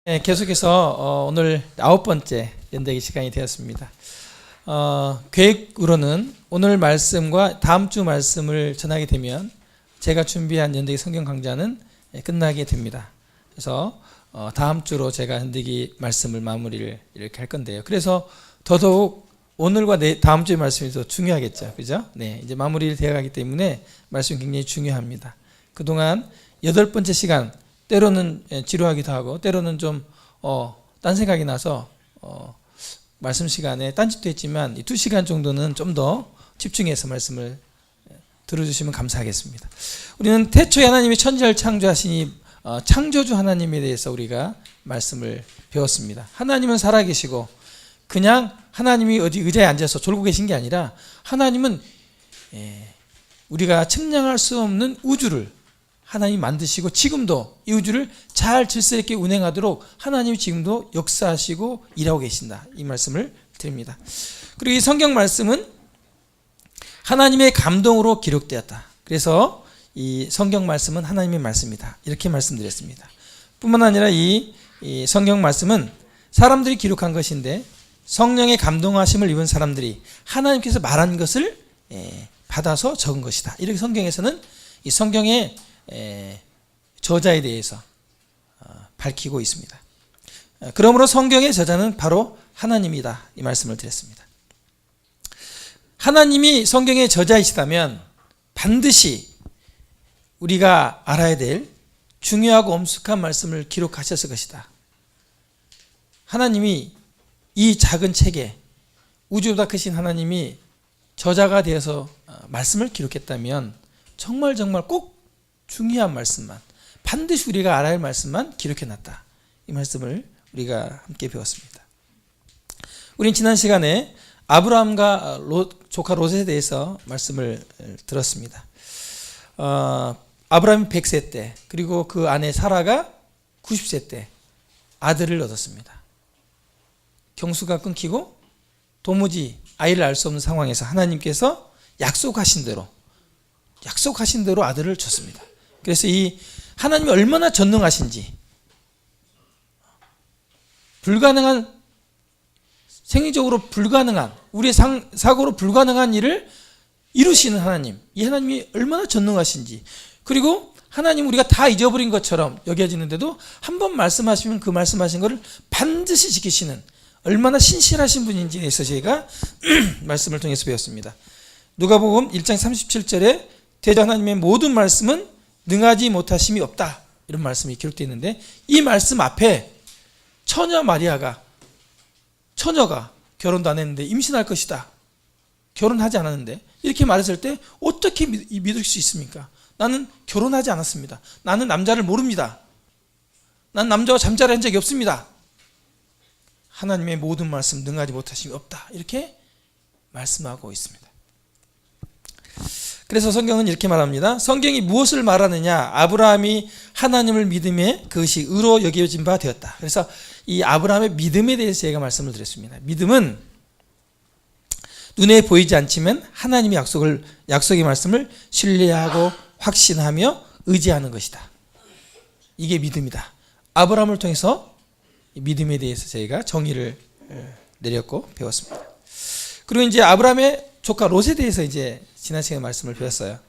네, 계속해서 오늘 9번째 연대기 시간이 되었습니다. 계획으로는 오늘 말씀과 다음 주 말씀을 전하게 되면 제가 준비한 연대기 성경 강좌는 끝나게 됩니다. 그래서 다음 주로 제가 연대기 말씀을 마무리를 이렇게 할 건데요. 그래서 더더욱 오늘과 다음 주의 말씀이 더 중요하겠죠. 그죠? 네, 이제 마무리를 되어 가기 때문에 말씀이 굉장히 중요합니다. 그동안 8번째 시간, 때로는 지루하기도 하고, 때로는 좀, 딴 생각이 나서, 말씀 시간에 딴짓도 했지만, 이 2시간 정도는 좀 더 집중해서 말씀을 들어주시면 감사하겠습니다. 우리는 태초에 하나님이 천지를 창조하시니, 창조주 하나님에 대해서 우리가 말씀을 배웠습니다. 하나님은 살아계시고, 그냥 하나님이 어디 의자에 앉아서 졸고 계신 게 아니라, 하나님은 우리가 측량할 수 없는 우주를 하나님이 만드시고 지금도 이 우주를 잘 질서 있게 운행하도록 하나님이 지금도 역사하시고 일하고 계신다, 이 말씀을 드립니다. 그리고 이 성경 말씀은 하나님의 감동으로 기록되었다. 그래서 이 성경 말씀은 하나님의 말씀이다, 이렇게 말씀드렸습니다. 뿐만 아니라 이 성경 말씀은 사람들이 기록한 것인데 성령의 감동하심을 입은 사람들이 하나님께서 말한 것을 받아서 적은 것이다, 이렇게 성경에서는 이 성경의 저자에 대해서 밝히고 있습니다. 그러므로 성경의 저자는 바로 하나님이다, 이 말씀을 드렸습니다. 하나님이 성경의 저자이시다면 반드시 우리가 알아야 될 중요하고 엄숙한 말씀을 기록하셨을 것이다. 하나님이 이 작은 책에, 우주보다 크신 하나님이 저자가 되어서 말씀을 기록했다면 정말 꼭 중요한 말씀만, 반드시 우리가 알아야 할 말씀만 기록해놨다, 이 말씀을 우리가 함께 배웠습니다. 우린 지난 시간에 아브라함과 조카 롯에 대해서 말씀을 들었습니다. 아브라함이 100세 때, 그리고 그 아내 사라가 90세 때 아들을 얻었습니다. 경수가 끊기고 도무지 아이를 알 수 없는 상황에서 하나님께서 약속하신 대로 아들을 줬습니다. 그래서 이 하나님이 얼마나 전능하신지, 생리적으로 불가능한, 우리의 사고로 불가능한 일을 이루시는 하나님, 이 하나님이 얼마나 전능하신지, 그리고 하나님 우리가 다 잊어버린 것처럼 여겨지는데도 한 번 말씀하시면 그 말씀하신 것을 반드시 지키시는 얼마나 신실하신 분인지에 대해서 저희가 말씀을 통해서 배웠습니다. 누가복음 1장 37절에 대저 하나님의 모든 말씀은 능하지 못하심이 없다, 이런 말씀이 기록되어 있는데, 이 말씀 앞에 처녀가 결혼도 안 했는데 임신할 것이다, 결혼하지 않았는데, 이렇게 말했을 때 어떻게 믿을 수 있습니까? 나는 결혼하지 않았습니다. 나는 남자를 모릅니다. 난 남자와 잠자리 한 적이 없습니다. 하나님의 모든 말씀 능하지 못하심이 없다, 이렇게 말씀하고 있습니다. 그래서 성경은 이렇게 말합니다. 성경이 무엇을 말하느냐? 아브라함이 하나님을 믿음에 그것이 의로 여겨진 바 되었다. 그래서 이 아브라함의 믿음에 대해서 제가 말씀을 드렸습니다. 믿음은 눈에 보이지 않지만 하나님의 약속의 말씀을 신뢰하고 확신하며 의지하는 것이다. 이게 믿음이다. 아브라함을 통해서 믿음에 대해서 저희가 정의를 내렸고 배웠습니다. 그리고 이제 아브라함의 조카 롯에 대해서 이제 지난 시간에 말씀을 배웠어요.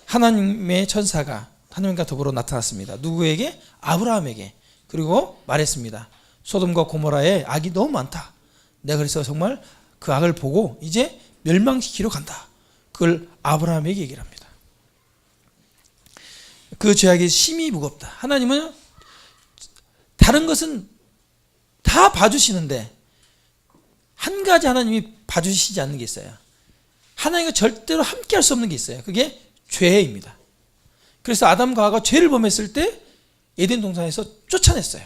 하나님의 천사가 하나님과 더불어 나타났습니다. 누구에게? 아브라함에게. 그리고 말했습니다. 소돔과 고모라에 악이 너무 많다. 내가 그래서 정말 그 악을 보고 이제 멸망시키러 간다. 그걸 아브라함에게 얘기를 합니다. 그 죄악이 심히 무겁다. 하나님은 다른 것은 다 봐주시는데 한 가지 하나님이 봐주시지 않는 게 있어요. 하나님과 절대로 함께 할 수 없는 게 있어요. 그게 죄입니다. 그래서 아담과 하와가 죄를 범했을 때 에덴 동산에서 쫓아냈어요.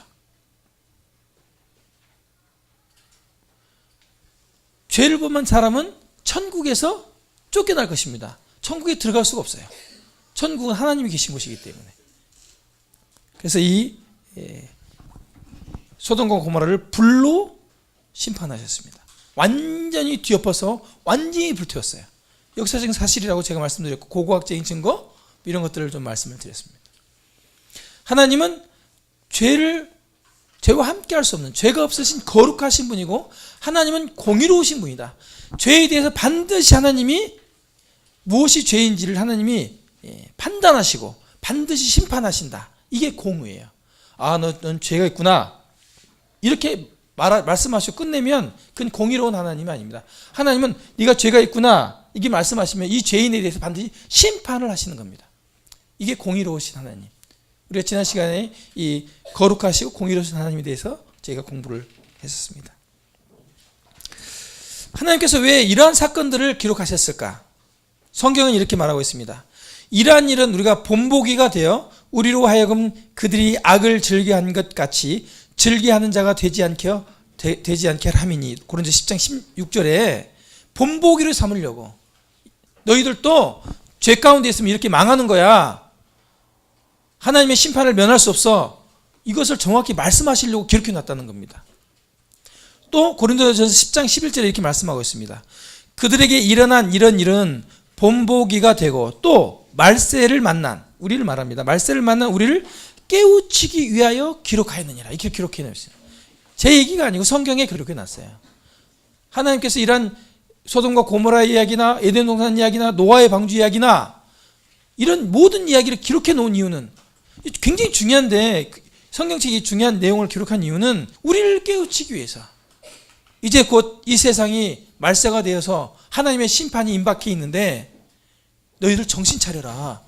죄를 범한 사람은 천국에서 쫓겨날 것입니다. 천국에 들어갈 수가 없어요. 천국은 하나님이 계신 곳이기 때문에. 그래서 이 소돔과 고모라를 불로 심판하셨습니다. 완전히 뒤엎어서 완전히 불태웠어요. 역사적인 사실이라고 제가 말씀드렸고, 고고학적인 증거 이런 것들을 좀 말씀을 드렸습니다. 하나님은 죄를 죄와 함께 할 수 없는, 죄가 없으신 거룩하신 분이고 하나님은 공의로우신 분이다. 죄에 대해서 반드시 하나님이 무엇이 죄인지를 하나님이 판단하시고 반드시 심판하신다. 이게 공의예요. 아, 넌 죄가 있구나, 이렇게 말씀하시고 끝내면 그건 공의로운 하나님이 아닙니다. 하나님은 네가 죄가 있구나 이게 말씀하시면 이 죄인에 대해서 반드시 심판을 하시는 겁니다. 이게 공의로우신 하나님. 우리가 지난 시간에 이 거룩하시고 공의로우신 하나님에 대해서 저희가 공부를 했었습니다. 하나님께서 왜 이러한 사건들을 기록하셨을까? 성경은 이렇게 말하고 있습니다. 이러한 일은 우리가 본보기가 되어 우리로 하여금 그들이 악을 즐겨한 것 같이 즐겨하는 자가 되지 않게 함이니. 고린도서 10장 16절에 본보기를 삼으려고. 너희들도 죄 가운데 있으면 이렇게 망하는 거야. 하나님의 심판을 면할 수 없어. 이것을 정확히 말씀하시려고 기록해 놨다는 겁니다. 또 고린도전서 10장 11절에 이렇게 말씀하고 있습니다. 그들에게 일어난 이런 일은 본보기가 되고 또 말세를 만난, 우리를 말합니다. 말세를 만난 우리를 깨우치기 위하여 기록하였느니라. 이렇게 기록해 놨어요. 제 얘기가 아니고 성경에 기록해 놨어요. 하나님께서 이런 소돔과 고모라 이야기나 에덴 동산 이야기나 노아의 방주 이야기나 이런 모든 이야기를 기록해 놓은 이유는 굉장히 중요한데, 성경책이 중요한 내용을 기록한 이유는 우리를 깨우치기 위해서. 이제 곧 이 세상이 말세가 되어서 하나님의 심판이 임박해 있는데 너희들 정신 차려라.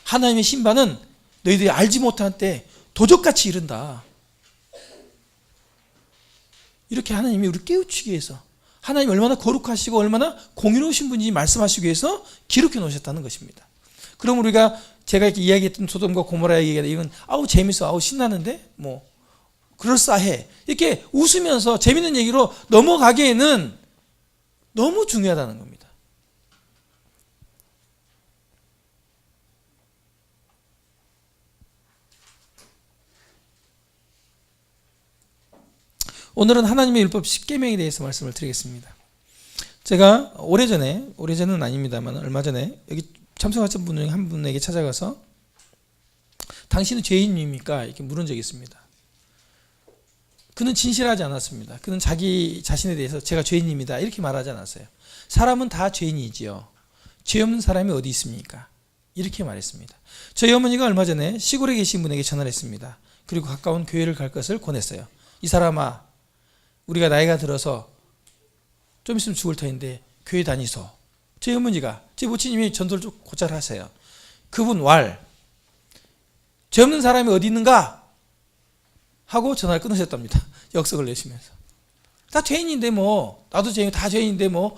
하나님의 심판은 너희들이 알지 못한 때 도적같이 이른다. 이렇게 하나님이 우리를 깨우치기 위해서, 하나님이 얼마나 거룩하시고 얼마나 공의로우신 분인지 말씀하시기 위해서 기록해 놓으셨다는 것입니다. 그럼 우리가 제가 이렇게 이야기했던 소돔과 고모라 얘기가 이건 아우 재밌어, 아우 신나는데 뭐 그럴싸해, 이렇게 웃으면서 재밌는 얘기로 넘어가기에는 너무 중요하다는 겁니다. 오늘은 하나님의 율법 10계명에 대해서 말씀을 드리겠습니다. 제가 오래전은 아닙니다만 얼마 전에 여기 참석하신 분 중에 한 분에게 찾아가서 당신은 죄인입니까? 이렇게 물은 적이 있습니다. 그는 진실하지 않았습니다. 그는 자기 자신에 대해서 제가 죄인입니다 이렇게 말하지 않았어요. 사람은 다 죄인이지요. 죄 없는 사람이 어디 있습니까? 이렇게 말했습니다. 저희 어머니가 얼마 전에 시골에 계신 분에게 전화를 했습니다. 그리고 가까운 교회를 갈 것을 권했어요. 이 사람아, 우리가 나이가 들어서 좀 있으면 죽을 터인데 교회 다니소. 제 어머니가, 제 모친님이 전도를 좀 곧잘 하세요. 그분 죄 없는 사람이 어디 있는가? 하고 전화를 끊으셨답니다. 역석을 내시면서. 다 죄인인데 뭐, 나도 죄인, 다 죄인인데 뭐,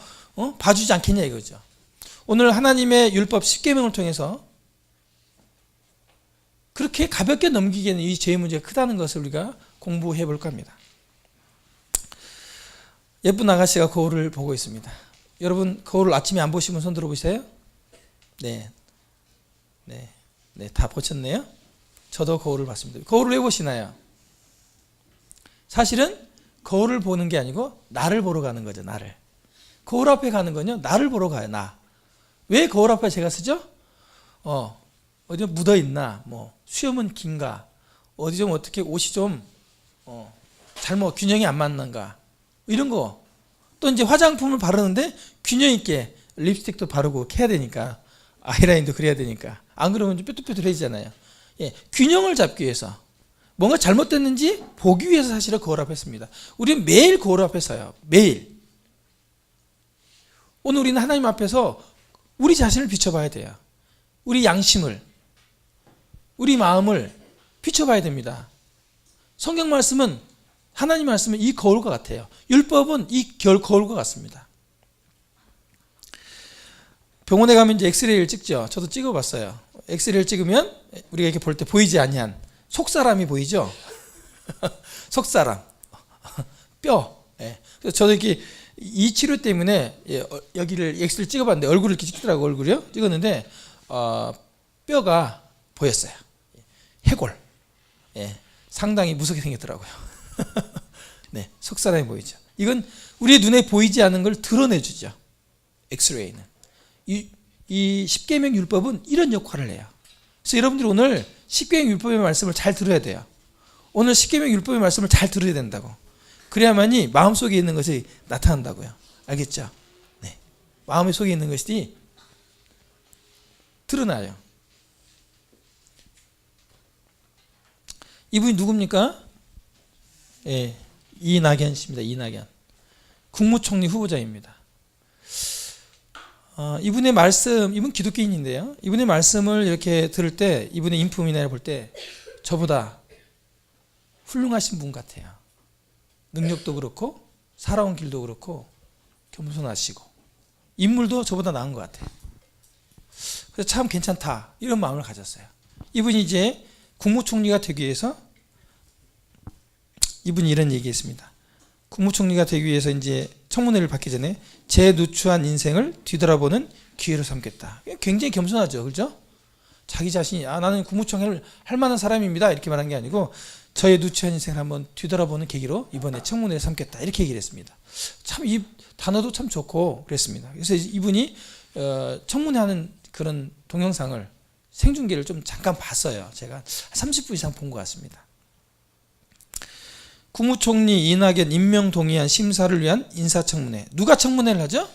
봐주지 않겠냐 이거죠. 오늘 하나님의 율법 10계명을 통해서 그렇게 가볍게 넘기기에는 이 죄의 문제가 크다는 것을 우리가 공부해 볼까 합니다. 예쁜 아가씨가 거울을 보고 있습니다. 여러분 거울을 아침에 안 보시면 손 들어보세요. 네, 다 보셨네요. 저도 거울을 봤습니다. 거울을 왜 보시나요? 사실은 거울을 보는 게 아니고 나를 보러 가는 거죠. 나를. 거울 앞에 가는 건요, 나를 보러 가요. 나. 왜 거울 앞에 제가 쓰죠? 어디 묻어 있나, 뭐 수염은 긴가, 어디 좀 어떻게 옷이 좀 잘못 균형이 안 맞는가, 이런 거. 또 이제 화장품을 바르는데 균형 있게 립스틱도 바르고 해야 되니까, 아이라인도 그려야 되니까, 안 그러면 좀 뾰족뾰족해지잖아요. 예, 균형을 잡기 위해서, 뭔가 잘못됐는지 보기 위해서 사실은 거울 앞에 씁니다. 우리는 매일 거울 앞에 서요. 매일. 오늘 우리는 하나님 앞에서 우리 자신을 비춰봐야 돼요. 우리 양심을, 우리 마음을 비춰봐야 됩니다. 성경 말씀은, 하나님 말씀은 이 거울과 같아요. 율법은 이 거울과 같습니다. 병원에 가면 이제 엑스레이를 찍죠. 저도 찍어봤어요. 엑스레이를 찍으면 우리가 이렇게 볼 때 보이지 아니한 속사람이 보이죠. 속사람, 뼈. 그래서 저도 이렇게 이 치료 때문에 여기를 엑스레이를 찍어봤는데 얼굴을 이렇게 찍더라고. 얼굴이요. 찍었는데 뼈가 보였어요. 해골. 상당히 무섭게 생겼더라고요. 네, 속사람이 보이죠. 이건 우리의 눈에 보이지 않는 걸 드러내주죠. 엑스레이는. 이 십계명 율법은 이런 역할을 해요. 그래서 여러분들이 오늘 십계명 율법의 말씀을 잘 들어야 돼요. 오늘 십계명 율법의 말씀을 잘 들어야 된다고. 그래야만이 마음속에 있는 것이 나타난다고요. 알겠죠? 네. 마음의 속에 있는 것이 드러나요. 이분이 누굽니까? 예, 이낙연 씨입니다. 이낙연. 국무총리 후보자입니다. 이분의 말씀, 이분 기독교인인데요. 이분의 말씀을 이렇게 들을 때, 이분의 인품이나 볼 때 저보다 훌륭하신 분 같아요. 능력도 그렇고 살아온 길도 그렇고 겸손하시고 인물도 저보다 나은 것 같아요. 그래서 참 괜찮다 이런 마음을 가졌어요. 이분이 이제 국무총리가 되기 위해서 이분이 이런 얘기했습니다. 국무총리가 되기 위해서 이제 청문회를 받기 전에 제 누추한 인생을 뒤돌아보는 기회로 삼겠다. 굉장히 겸손하죠, 그렇죠? 자기 자신이 나는 국무총리를 할 만한 사람입니다 이렇게 말한 게 아니고 저의 누추한 인생을 한번 뒤돌아보는 계기로 이번에 청문회를 삼겠다 이렇게 얘기를 했습니다. 참 이 단어도 참 좋고 그랬습니다. 그래서 이분이 청문회 하는 그런 동영상을 생중계를 좀 잠깐 봤어요. 제가 30분 이상 본 것 같습니다. 국무총리 이낙연 임명 동의안 심사를 위한 인사청문회. 누가 청문회를 하죠?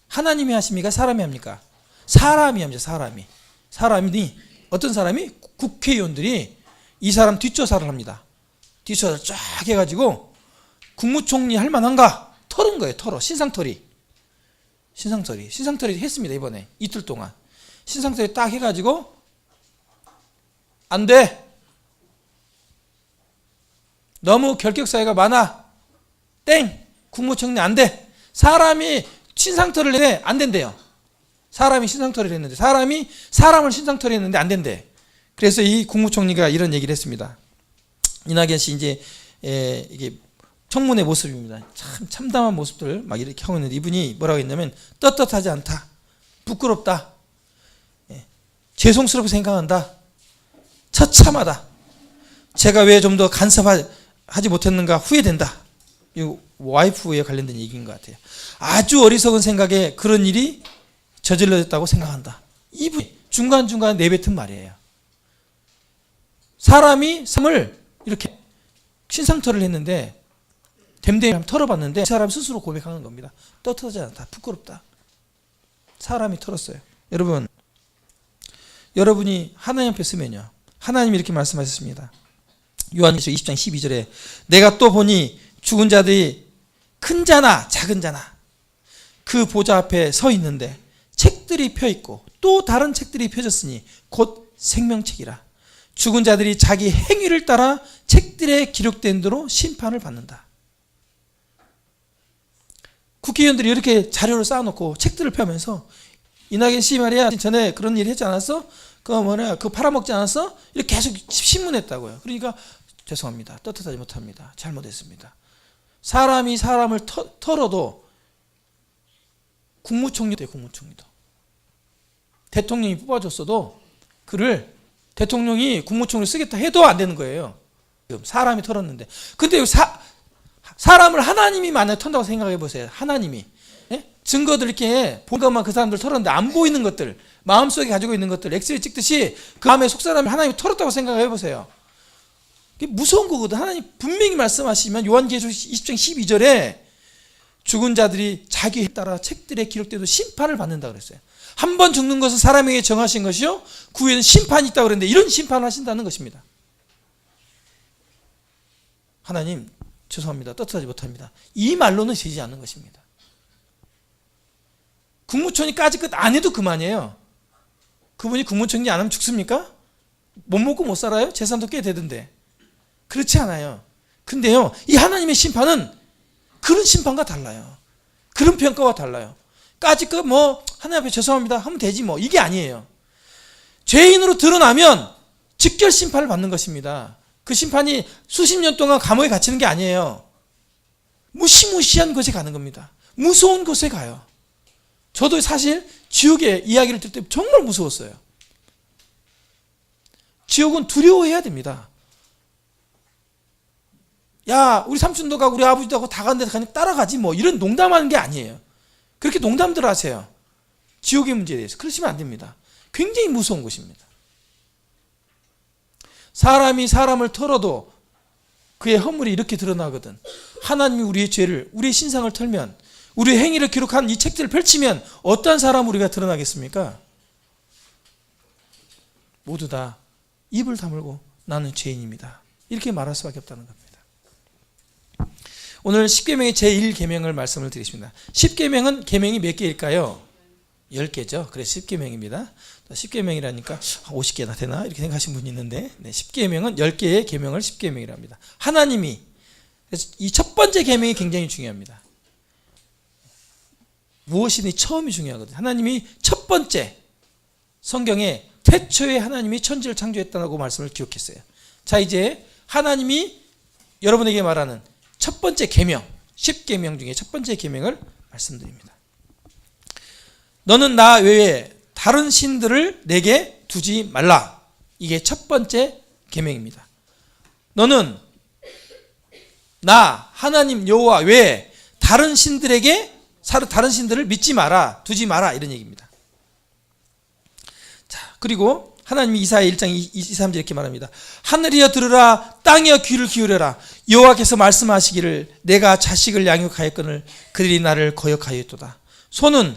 하나님이 하십니까? 사람이 합니까? 사람이 합니다. 사람이 어떤 사람이? 국회의원들이 이 사람 뒷조사를 합니다. 뒷조사를 쫙 해가지고 국무총리 할 만한가? 털은 거예요. 털어. 신상털이 했습니다. 이번에 이틀 동안 신상털이 딱 해가지고 안 돼. 너무 결격사유가 많아. 땡. 국무총리 안 돼. 사람이 신상털이를 해. 안 된대요. 사람이 신상털이를 했는데 사람을 신상털이 했는데 안 된대. 그래서 이 국무총리가 이런 얘기를 했습니다. 이낙연 씨 이제 이게 청문회 모습입니다. 참 참담한 모습들 막 이렇게 하고 있는데 이분이 뭐라고 했냐면 떳떳하지 않다. 부끄럽다. 죄송스럽게 생각한다. 처참하다. 제가 왜 좀 더 간섭하지 못했는가 후회된다. 이 와이프에 관련된 얘기인 것 같아요. 아주 어리석은 생각에 그런 일이 저질러졌다고 생각한다. 이분이 중간중간 내뱉은 말이에요. 사람이 삶을 이렇게 신상털을 했는데 댐댐이 한번 털어봤는데 그 사람 스스로 고백하는 겁니다. 떳떳하지 않다. 부끄럽다. 사람이 털었어요. 여러분이 하나님 앞에 서면요. 하나님이 이렇게 말씀하셨습니다. 요한계시록 20장 12절에 내가 또 보니 죽은 자들이 큰 자나 작은 자나 그 보좌 앞에 서 있는데 책들이 펴 있고 또 다른 책들이 펴졌으니 곧 생명책이라. 죽은 자들이 자기 행위를 따라 책들에 기록된 대로 심판을 받는다. 국회의원들이 이렇게 자료를 쌓아놓고 책들을 펴면서 이낙연 씨 말이야 전에 그런 일 했지 않았어? 그거 팔아먹지 않았어? 이렇게 계속 신문했다고요. 그러니까 죄송합니다. 떳떳하지 못합니다. 잘못했습니다. 사람이 사람을 털어도 국무총리도 대통령이 뽑아줬어도 그를 대통령이 국무총리 쓰겠다 해도 안 되는 거예요. 사람이 털었는데. 근데 사람을 하나님이 만약에 턴다고 생각해 보세요. 하나님이. 증거들 이렇게 본 것만 그 사람들 털었는데 안 보이는 것들, 마음속에 가지고 있는 것들, 엑스레이 찍듯이 그 마음에 속사람을 하나님이 털었다고 생각해 보세요. 무서운 거거든. 하나님 분명히 말씀하시면 요한계시록 20장 12절에 죽은 자들이 자기 행위에 따라 책들에 기록되도 심판을 받는다 그랬어요. 한 번 죽는 것은 사람에게 정하신 것이요 그 후에는 심판이 있다고 그랬는데 이런 심판을 하신다는 것입니다. 하나님 죄송합니다. 떳떳하지 못합니다. 이 말로는 되지 않는 것입니다. 국무총리까지 끝 안 해도 그만이에요. 그분이 국무총리 안 하면 죽습니까? 못 먹고 못 살아요? 재산도 꽤 되던데. 그렇지 않아요. 근데요, 이 하나님의 심판은 그런 심판과 달라요. 그런 평가와 달라요. 까짓것 하나님 앞에 죄송합니다 하면 되지 이게 아니에요. 죄인으로 드러나면 직결 심판을 받는 것입니다. 그 심판이 수십 년 동안 감옥에 갇히는 게 아니에요. 무시무시한 곳에 가는 겁니다. 무서운 곳에 가요. 저도 사실 지옥의 이야기를 들을 때 정말 무서웠어요. 지옥은 두려워해야 됩니다. 야, 우리 삼촌도 가고 우리 아버지도 가고 다 가는데 그냥 따라가지 이런 농담하는 게 아니에요. 그렇게 농담들 하세요. 지옥의 문제에 대해서. 그러시면 안 됩니다. 굉장히 무서운 곳입니다. 사람이 사람을 털어도 그의 허물이 이렇게 드러나거든. 하나님이 우리의 죄를, 우리의 신상을 털면, 우리의 행위를 기록한 이 책들을 펼치면 어떠한 사람 우리가 드러나겠습니까? 모두 다 입을 다물고 나는 죄인입니다, 이렇게 말할 수밖에 없다는 겁니다. 오늘 10계명의 제1계명을 말씀을 드리겠습니다. 10계명은 계명이 몇 개일까요? 10개죠. 그래서 10계명입니다. 10계명이라니까 50개나 되나? 이렇게 생각하시는 분이 있는데, 10계명은 10개의 계명을 10계명이라고 합니다. 하나님이, 그래서 이 첫 번째 계명이 굉장히 중요합니다. 무엇이든 처음이 중요하거든요. 하나님이 첫 번째, 성경에 태초에 하나님이 천지를 창조했다고 말씀을 기록했어요. 자, 이제 하나님이 여러분에게 말하는 첫 번째 계명, 10계명 중에 첫 번째 계명을 말씀드립니다. 너는 나 외에 다른 신들을 내게 두지 말라. 이게 첫 번째 계명입니다. 너는 나 하나님 여호와 외에 다른 신들을 믿지 마라, 두지 마라, 이런 얘기입니다. 자, 그리고 하나님이 이사야 1장 2-3절 이렇게 말합니다. 하늘이여 들으라, 땅이여 귀를 기울여라. 여호와께서 말씀하시기를 내가 자식을 양육하였거늘 그들이 나를 거역하였도다. 소는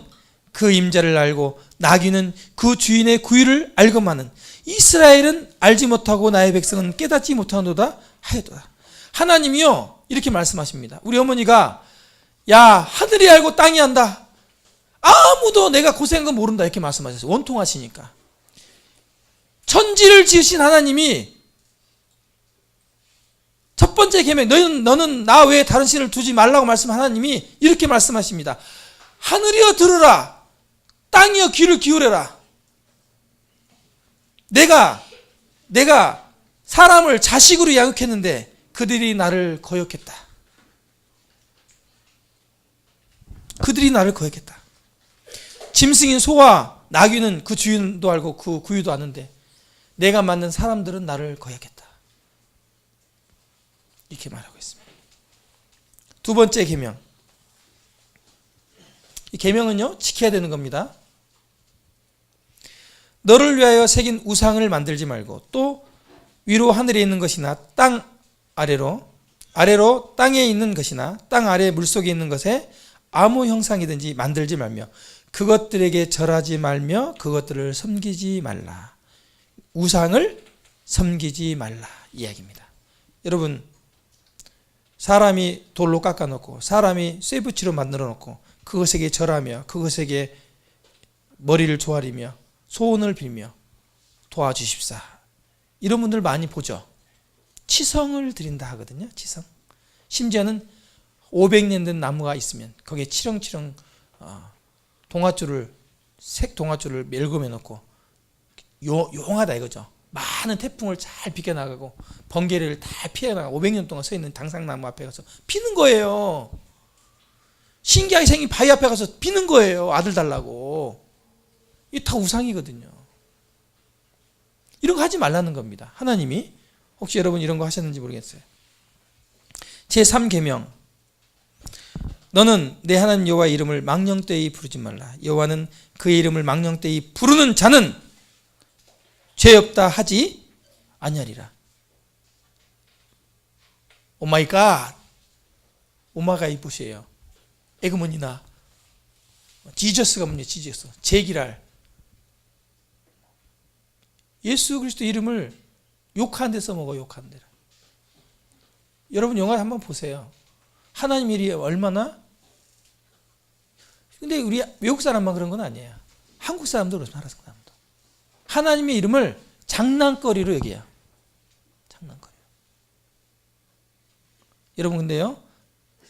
그 임자를 알고 나귀는 그 주인의 구유를 알고마는 이스라엘은 알지 못하고 나의 백성은 깨닫지 못하노다 하였도다. 하나님이요 이렇게 말씀하십니다. 우리 어머니가 야, 하늘이 알고 땅이 안다, 아무도 내가 고생한 건 모른다, 이렇게 말씀하셨어요. 원통하시니까. 천지를 지으신 하나님이 첫 번째 계명, 너는 나 외에 다른 신을 두지 말라고 말씀한 하나님이 이렇게 말씀하십니다. 하늘이여 들으라, 땅이여 귀를 기울여라. 내가 사람을 자식으로 양육했는데 그들이 나를 거역했다. 그들이 나를 거역했다. 짐승인 소와 나귀는 그 주인도 알고 그 구유도 아는데 내가 만든 사람들은 나를 거역했다. 이렇게 말하고 있습니다. 두 번째 계명. 이 계명은요, 지켜야 되는 겁니다. 너를 위하여 새긴 우상을 만들지 말고 또 위로 하늘에 있는 것이나 땅 아래로 땅에 있는 것이나 땅 아래 물속에 있는 것에 아무 형상이든지 만들지 말며 그것들에게 절하지 말며 그것들을 섬기지 말라. 우상을 섬기지 말라 이야기입니다. 여러분, 사람이 돌로 깎아놓고 사람이 쇠붙이로 만들어 놓고 그것에게 절하며 그것에게 머리를 조아리며 소원을 빌며 도와주십사, 이런 분들 많이 보죠. 치성을 드린다 하거든요. 치성. 심지어는 500년 된 나무가 있으면 거기에 치렁치렁 색 동아줄을 멜금해 놓고 용하다 이거죠. 많은 태풍을 잘 비껴나가고 번개를 다 피해나가고 500년 동안 서 있는 당상나무 앞에 가서 피는 거예요. 신기하게 생긴 바위 앞에 가서 피는 거예요. 아들 달라고. 이게 다 우상이거든요. 이런 거 하지 말라는 겁니다. 하나님이. 혹시 여러분 이런 거 하셨는지 모르겠어요. 제3계명. 너는 내 하나님 여호와의 이름을 망령되이 부르지 말라. 여호와는 그의 이름을 망령되이 부르는 자는 죄 없다 하지 아니하리라. 오마이갓, 오마가 이 뜻이에요. 에그머니나 지저스가 뭐냐, 지저스, 제기랄. 예수 그리스도 이름을 욕하는 데 써먹어. 욕하는 데라. 여러분 영화 한번 보세요. 하나님 일이 얼마나. 근데 우리 외국 사람만 그런 건 아니에요. 한국 사람도 그렇습니다. 나라 사람도 하나님의 이름을 장난거리로 여겨요. 장난거리. 여러분, 근데요,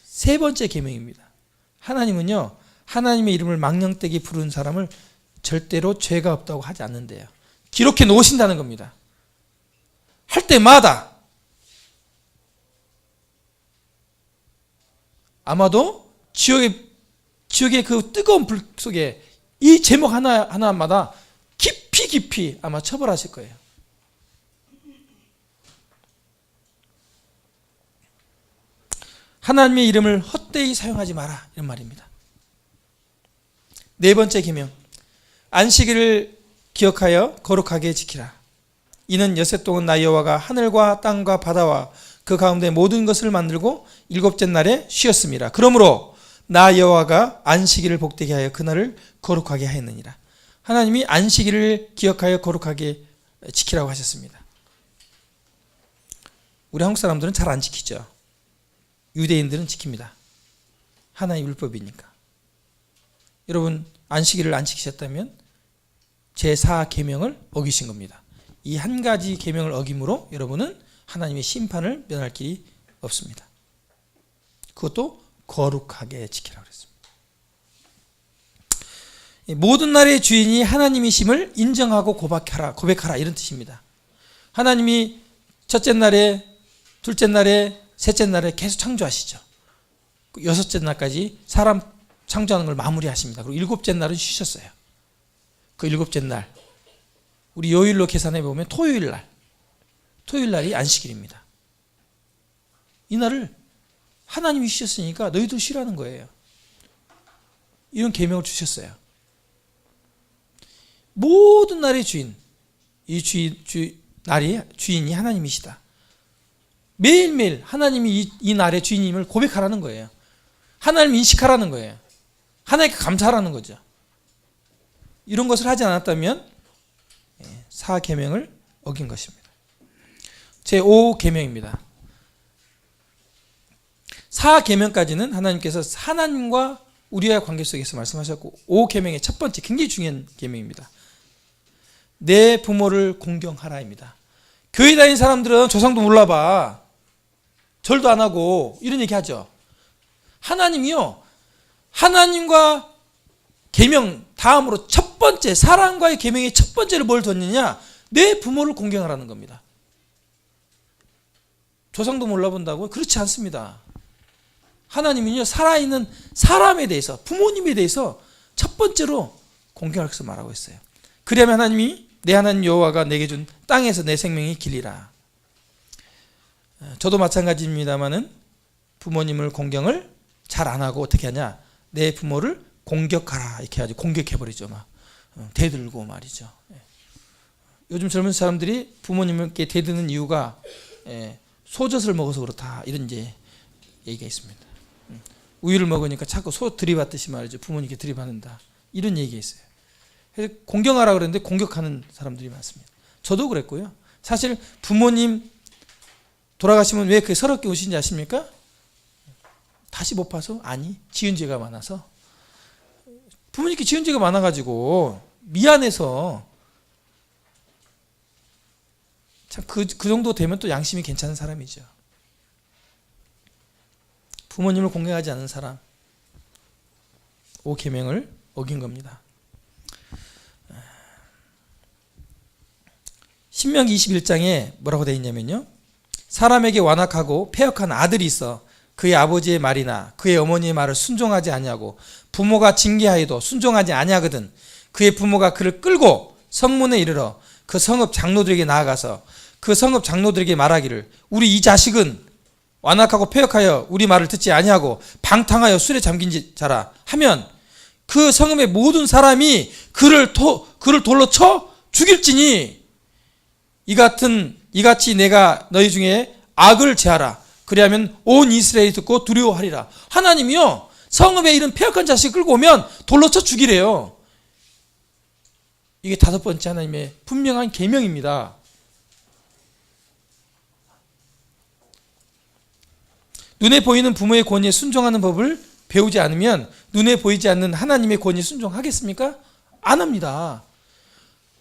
세 번째 계명입니다. 하나님은요, 하나님의 이름을 망령되게 부르는 사람을 절대로 죄가 없다고 하지 않는데요. 기록해 놓으신다는 겁니다. 할 때마다. 아마도 지옥의 그 뜨거운 불 속에 이 제목 하나마다 깊이 아마 처벌하실 거예요. 하나님의 이름을 헛되이 사용하지 마라, 이런 말입니다. 네 번째 계명. 안식일을 기억하여 거룩하게 지키라. 이는 여섯 동안 나 여호와가 하늘과 땅과 바다와 그 가운데 모든 것을 만들고 일곱째 날에 쉬었습니다. 그러므로 나 여호와가 안식일을 복되게 하여 그날을 거룩하게 하였느니라. 하나님이 안식일을 기억하여 거룩하게 지키라고 하셨습니다. 우리 한국 사람들은 잘 안 지키죠. 유대인들은 지킵니다. 하나의 율법이니까. 여러분 안식일을 안 지키셨다면 제4계명을 어기신 겁니다. 이 한 가지 계명을 어김으로 여러분은 하나님의 심판을 면할 길이 없습니다. 그것도 거룩하게 지키라고 그랬습니다. 모든 날의 주인이 하나님이심을 인정하고 고백하라 이런 뜻입니다. 하나님이 첫째 날에, 둘째 날에, 셋째 날에 계속 창조하시죠. 여섯째 날까지 사람 창조하는 걸 마무리하십니다. 그리고 일곱째 날은 쉬셨어요. 그 일곱째 날, 우리 요일로 계산해 보면 토요일 날이 안식일입니다. 이 날을 하나님이 쉬셨으니까 너희도 쉬라는 거예요. 이런 계명을 주셨어요. 모든 날의 주인, 이 날이 주인이 하나님이시다. 매일매일 하나님이 이 날의 주인임을 고백하라는 거예요. 하나님 인식하라는 거예요. 하나님께 감사하라는 거죠. 이런 것을 하지 않았다면 사계명을 어긴 것입니다. 제5계명입니다. 사계명까지는 하나님께서 하나님과 우리와의 관계 속에서 말씀하셨고 5계명의 첫 번째 굉장히 중요한 계명입니다. 내 부모를 공경하라입니다. 교회 다니는 사람들은 조상도 몰라봐. 절도 안 하고 이런 얘기 하죠. 하나님이요. 하나님과 계명 다음으로 첫 번째 사랑과의 계명의 첫 번째를 뭘 뒀느냐? 내 부모를 공경하라는 겁니다. 조상도 몰라본다고? 그렇지 않습니다. 하나님은요 살아있는 사람에 대해서 부모님에 대해서 첫 번째로 공경할 것을 말하고 있어요. 그러면 하나님이 내 하나님 여호와가 내게 준 땅에서 내 생명이 길리라. 저도 마찬가지입니다만은 부모님을 공경을 잘 안 하고 어떻게 하냐? 내 부모를 공격하라 이렇게 해가지고 공격해버리죠. 막 대들고 말이죠. 요즘 젊은 사람들이 부모님께 대드는 이유가 소젖을 먹어서 그렇다 이런 이제 얘기가 있습니다. 우유를 먹으니까 자꾸 소 들이받듯이 말이죠. 부모님께 들이받는다 이런 얘기가 있어요. 그래서 공경하라 그랬는데 공격하는 사람들이 많습니다. 저도 그랬고요. 사실 부모님 돌아가시면 왜 그렇게 서럽게 우시는지 아십니까? 다시 못 봐서? 아니, 지은 죄가 많아서. 부모님께 지은 죄가 많아가지고 미안해서 참 그 정도 되면 또 양심이 괜찮은 사람이죠. 부모님을 공경하지 않는 사람 5계명을 어긴 겁니다. 신명기 21장에 뭐라고 되어 있냐면요. 사람에게 완악하고 패역한 아들이 있어 그의 아버지의 말이나 그의 어머니의 말을 순종하지 아니하고 부모가 징계하여도 순종하지 아니하거든 그의 부모가 그를 끌고 성문에 이르러 그 성읍 장로들에게 나아가서 그 성읍 장로들에게 말하기를 우리 이 자식은 완악하고 패역하여 우리 말을 듣지 아니하고 방탕하여 술에 잠긴 자라 하면 그 성읍의 모든 사람이 그를 돌로 쳐 죽일지니 이같이 내가 너희 중에 악을 제하라. 그리하면 온 이스라엘이 듣고 두려워하리라. 하나님이요 성읍에 이런 패역한 자식 끌고 오면 돌로 쳐 죽이래요. 이게 다섯 번째 하나님의 분명한 계명입니다. 눈에 보이는 부모의 권위에 순종하는 법을 배우지 않으면 눈에 보이지 않는 하나님의 권위에 순종하겠습니까? 안 합니다.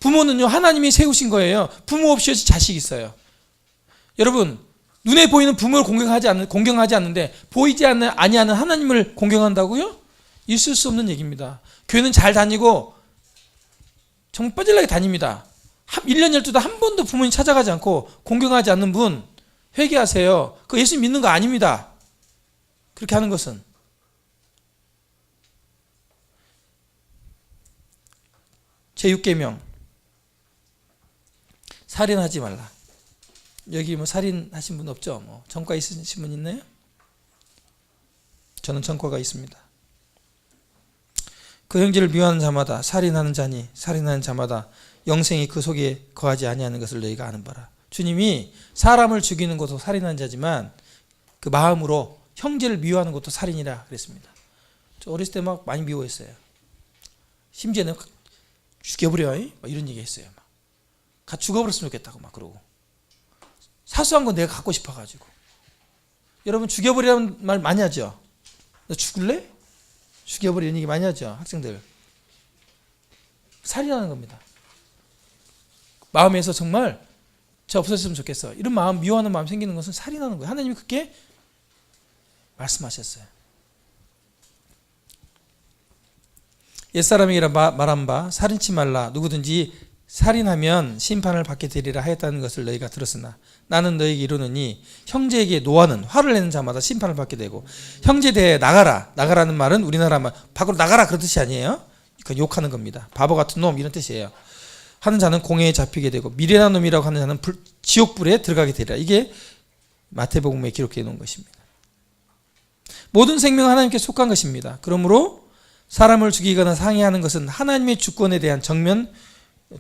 부모는요 하나님이 세우신 거예요. 부모 없이 자식이 있어요. 여러분 눈에 보이는 부모를 공경하지 않는데 보이지 아니하는 하나님을 공경한다고요? 있을 수 없는 얘기입니다. 교회는 잘 다니고 정말 빠질나게 다닙니다. 1년 12달 한 번도 부모님 찾아가지 않고 공경하지 않는 분 회개하세요. 그거 예수 믿는 거 아닙니다. 그렇게 하는 것은. 제6계명 살인하지 말라. 여기 뭐 살인하신 분 없죠? 뭐 전과 있으신 분 있나요? 저는 전과가 있습니다. 그 형제를 미워하는 자마다 살인하는 자니 살인하는 자마다 영생이 그 속에 거하지 아니하는 것을 너희가 아는 바라. 주님이 사람을 죽이는 것도 살인한 자지만 그 마음으로 형제를 미워하는 것도 살인이라 그랬습니다. 저 어렸을 때 막 많이 미워했어요. 심지어는 죽여버려 막 이런 얘기 했어요. 막 죽어버렸으면 좋겠다고 막 그러고. 사소한 건 내가 갖고 싶어가지고. 여러분 죽여버리라는 말 많이 하죠. 너 죽을래? 죽여버리는 얘기 많이 하죠. 학생들. 살인하는 겁니다. 마음에서 정말 저 없었으면 좋겠어. 이런 마음, 미워하는 마음 생기는 것은 살인하는 거예요. 하나님이 그렇게 말씀하셨어요. 옛사람에게 말한 바 살인치 말라. 누구든지 살인하면 심판을 받게 되리라 하였다는 것을 너희가 들었으나 나는 너희에게 이르노니 형제에게 노하는 화를 내는 자마다 심판을 받게 되고 형제 대에 나가라. 나가라는 말은 우리나라 말 밖으로 나가라 그런 뜻이 아니에요. 그러니까 욕하는 겁니다. 바보 같은 놈 이런 뜻이에요. 하는 자는 공회에 잡히게 되고 미련한 놈이라고 하는 자는 지옥불에 들어가게 되리라. 이게 마태복음에 기록되어 놓은 것입니다. 모든 생명은 하나님께 속한 것입니다. 그러므로 사람을 죽이거나 상해하는 것은 하나님의 주권에 대한 정면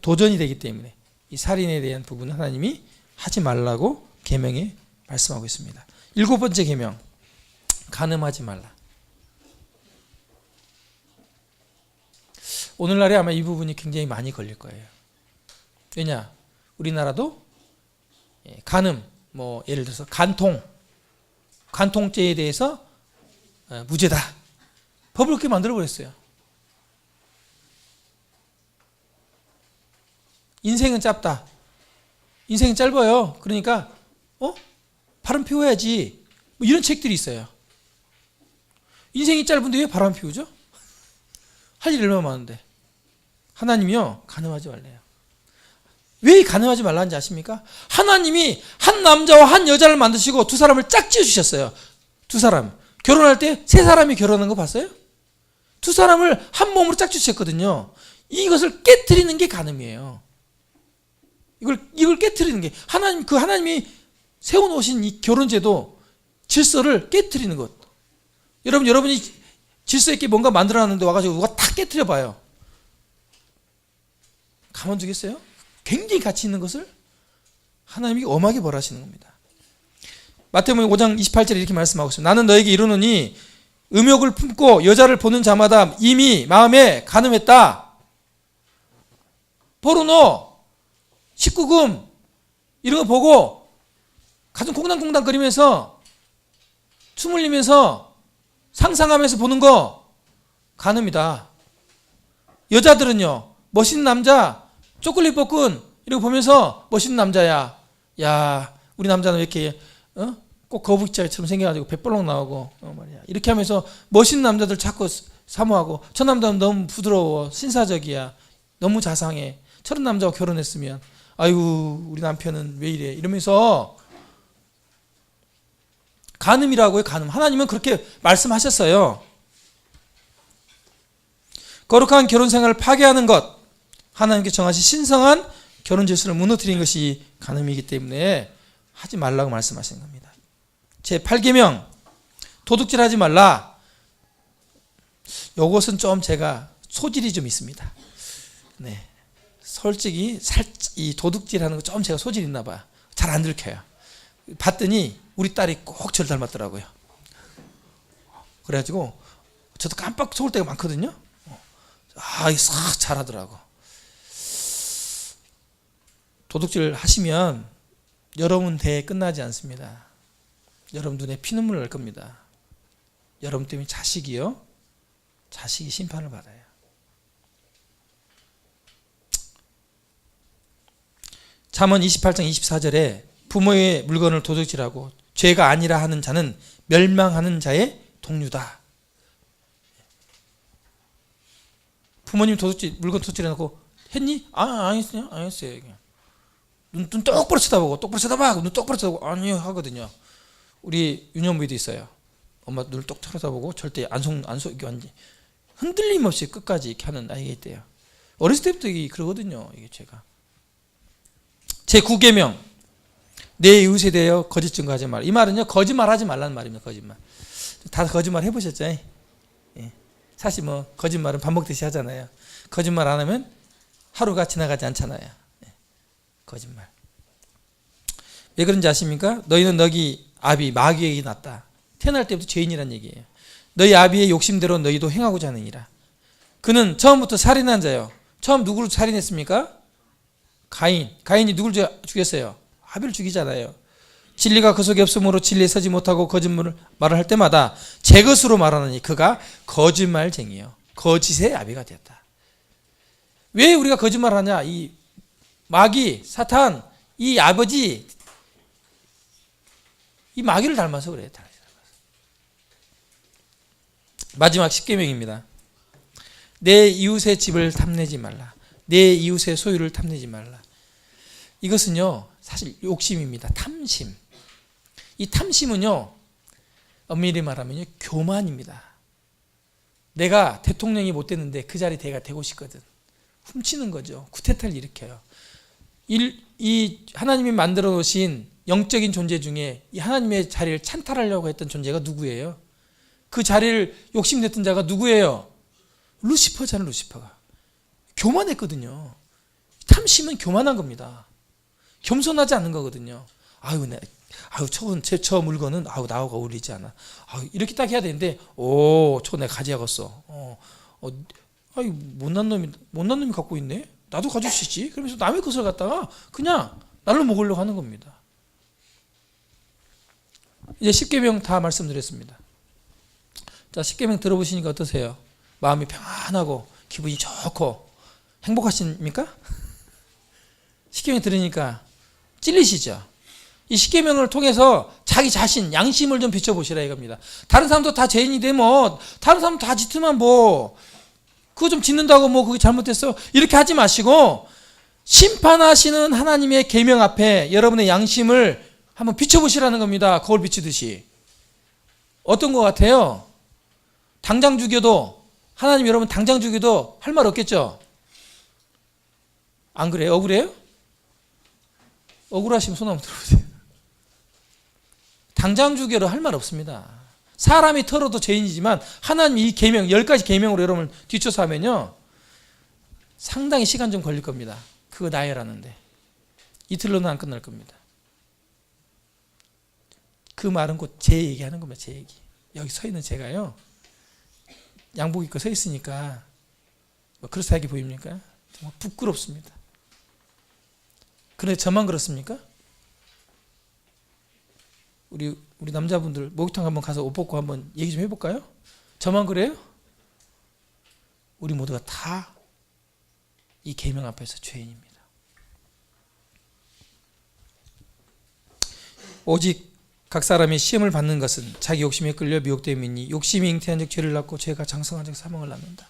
도전이 되기 때문에 이 살인에 대한 부분은 하나님이 하지 말라고 계명에 말씀하고 있습니다. 7번째 계명, 간음하지 말라. 오늘날에 아마 이 부분이 굉장히 많이 걸릴 거예요. 왜냐? 우리나라도 간음, 예를 들어서 간통죄에 대해서 무죄다. 법을 그렇게 만들어버렸어요. 인생은 짧다. 인생은 짧아요. 그러니까 바람 피워야지. 이런 책들이 있어요. 인생이 짧은데 왜 바람 피우죠? 할 일이 얼마나 많은데. 하나님이요, 간음하지 말래요. 왜 간음하지 말라는지 아십니까? 하나님이 한 남자와 한 여자를 만드시고 두 사람을 짝지어 주셨어요. 두 사람. 결혼할 때 세 사람이 결혼한 거 봤어요? 두 사람을 한 몸으로 짝지어 주셨거든요. 이것을 깨트리는 게 간음이에요. 이걸 깨트리는 게 하나님이 세워놓으신 이 결혼제도 질서를 깨트리는 것. 여러분이 질서 있게 뭔가 만들어놨는데 와가지고 누가 다 깨트려 봐요. 가만두겠어요? 굉장히 가치 있는 것을 하나님이 엄하게 벌하시는 겁니다. 마태복음 5장 28절에 이렇게 말씀하고 있습니다. 나는 너에게 이르노니 음욕을 품고 여자를 보는 자마다 이미 마음에 간음했다. 포르노, 19금 이런 거 보고 가슴 콩당콩당거리면서 춤 흘리면서 상상하면서 보는 거 간음이다. 여자들은요, 멋있는 남자 초콜릿 볶은 이런 거 보면서 멋있는 남자야. 야, 우리 남자는 왜 이렇게 꼭 거북이처럼 생겨가지고 배볼록 나오고 말이야. 이렇게 하면서 멋있는 남자들 자꾸 사모하고 저 남자는 너무 부드러워, 신사적이야, 너무 자상해. 저런 남자와 결혼했으면 아이고 우리 남편은 왜 이래 이러면서 간음이라고요. 간음. 하나님은 그렇게 말씀하셨어요. 거룩한 결혼 생활을 파괴하는 것, 하나님께 정하신 신성한 결혼 질서를 무너뜨리는 것이 간음이기 때문에 하지 말라고 말씀하시는 겁니다. 제 8계명, 도둑질하지 말라. 이것은 좀 제가 소질이 좀 있습니다. 네, 솔직히 이 도둑질하는 거 좀 제가 소질이 있나 봐요. 잘 안 들켜요. 봤더니 우리 딸이 꼭 저를 닮았더라고요. 그래가지고 저도 깜빡 속을 때가 많거든요. 이게 싹 잘하더라고. 도둑질 하시면 여러분 대에 끝나지 않습니다. 여러분 눈에 피눈물 날 겁니다. 여러분 때문에 자식이 심판을 받아요. 잠언 28장 24절에 부모의 물건을 도둑질하고 죄가 아니라 하는 자는 멸망하는 자의 동류다. 부모님 물건 도둑질해놓고 했니? 안 했어요. 안 했어요. 눈 똑바로 쳐다보고 똑바로 쳐다봐. 눈 똑바로 쳐다보고 아니요 하거든요. 우리 유년부에도 있어요. 엄마 눈을 똑 쳐다보고 절대 안 속이고 흔들림 없이 끝까지 이렇게 하는 아이가 있대요. 어렸을 때부터 그러거든요. 이게 제가. 제 9계명, 내 이웃에 대하여 거짓 증거하지 말라. 이 말은요, 거짓말하지 말라는 말입니다. 거짓말. 다 거짓말 해보셨죠? 예. 사실 거짓말은 밥 먹듯이 하잖아요. 거짓말 안 하면 하루가 지나가지 않잖아요. 예. 거짓말. 왜 그런지 아십니까? 너희는 너희 아비 마귀에게 났다. 태어날 때부터 죄인이란 얘기예요. 너희 아비의 욕심대로 너희도 행하고자 하느니라. 그는 처음부터 살인한 자요. 처음 누구를 살인했습니까? 가인. 가인이 누굴 죽였어요? 아벨을 죽이잖아요. 진리가 그 속에 없으므로 진리에 서지 못하고 거짓말을 할 때마다 제 것으로 말하느니 그가 거짓말쟁이요. 거짓의 아비가 되었다. 왜 우리가 거짓말을 하냐? 이 마귀, 사탄, 이 아버지, 이 마귀를 닮아서 그래요. 마지막 10계명입니다. 내 이웃의 집을 탐내지 말라. 내 이웃의 소유를 탐내지 말라. 이것은요, 사실 욕심입니다. 탐심. 이 탐심은요, 엄밀히 말하면 교만입니다. 내가 대통령이 못 됐는데 그 자리 내가 되고 싶거든. 훔치는 거죠. 쿠데타를 일으켜요. 이 하나님이 만들어 놓으신 영적인 존재 중에 이 하나님의 자리를 찬탈하려고 했던 존재가 누구예요? 그 자리를 욕심냈던 자가 누구예요? 루시퍼잖아요. 루시퍼가 교만했거든요. 탐심은 교만한 겁니다. 겸손하지 않는 거거든요. 아유, 저 물건은 나하고 어울리지 않아. 이렇게 딱 해야 되는데, 저거 내가 가져야겠어. 못난 놈이 갖고 있네. 나도 가질 수 있지. 그러면서 남의 것을 갖다가 그냥 날로 먹으려고 하는 겁니다. 이제 10계명 다 말씀드렸습니다. 자, 10계명 들어보시니까 어떠세요? 마음이 평안하고 기분이 좋고 행복하십니까? 10계명 들으니까 찔리시죠? 이 10계명을 통해서 자기 자신, 양심을 좀 비춰보시라 이겁니다. 다른 사람도 다 죄인인데 다른 사람 다 짓으면 그거 좀 짓는다고 그게 잘못됐어. 이렇게 하지 마시고 심판하시는 하나님의 계명 앞에 여러분의 양심을 한번 비춰보시라는 겁니다. 거울 비추듯이. 어떤 것 같아요? 당장 죽여도 하나님 여러분 당장 죽여도 할 말 없겠죠? 안 그래요? 억울해요? 억울하시면 손 한번 들어보세요. 당장 죽여도 할 말 없습니다. 사람이 털어도 죄인이지만 하나님 이 계명 10가지 계명으로 여러분을 뒤쳐서 하면요 상당히 시간 좀 걸릴 겁니다. 그거 나열하는데 이틀로는 안 끝날 겁니다. 그 말은 곧 제 얘기하는 겁니다. 제 얘기. 여기 서 있는 제가요 양복 입고 서 있으니까 그렇사하게 보입니까? 정말 부끄럽습니다. 그런데 저만 그렇습니까? 우리 남자분들 목욕탕 한번 가서 옷 벗고 한번 얘기 좀 해볼까요? 저만 그래요? 우리 모두가 다 이 계명 앞에서 죄인입니다. 오직 각 사람이 시험을 받는 것은 자기 욕심에 끌려 미혹됨이니 욕심이 잉태한 즉 죄를 낳고 죄가 장성한 즉 사망을 낳는다.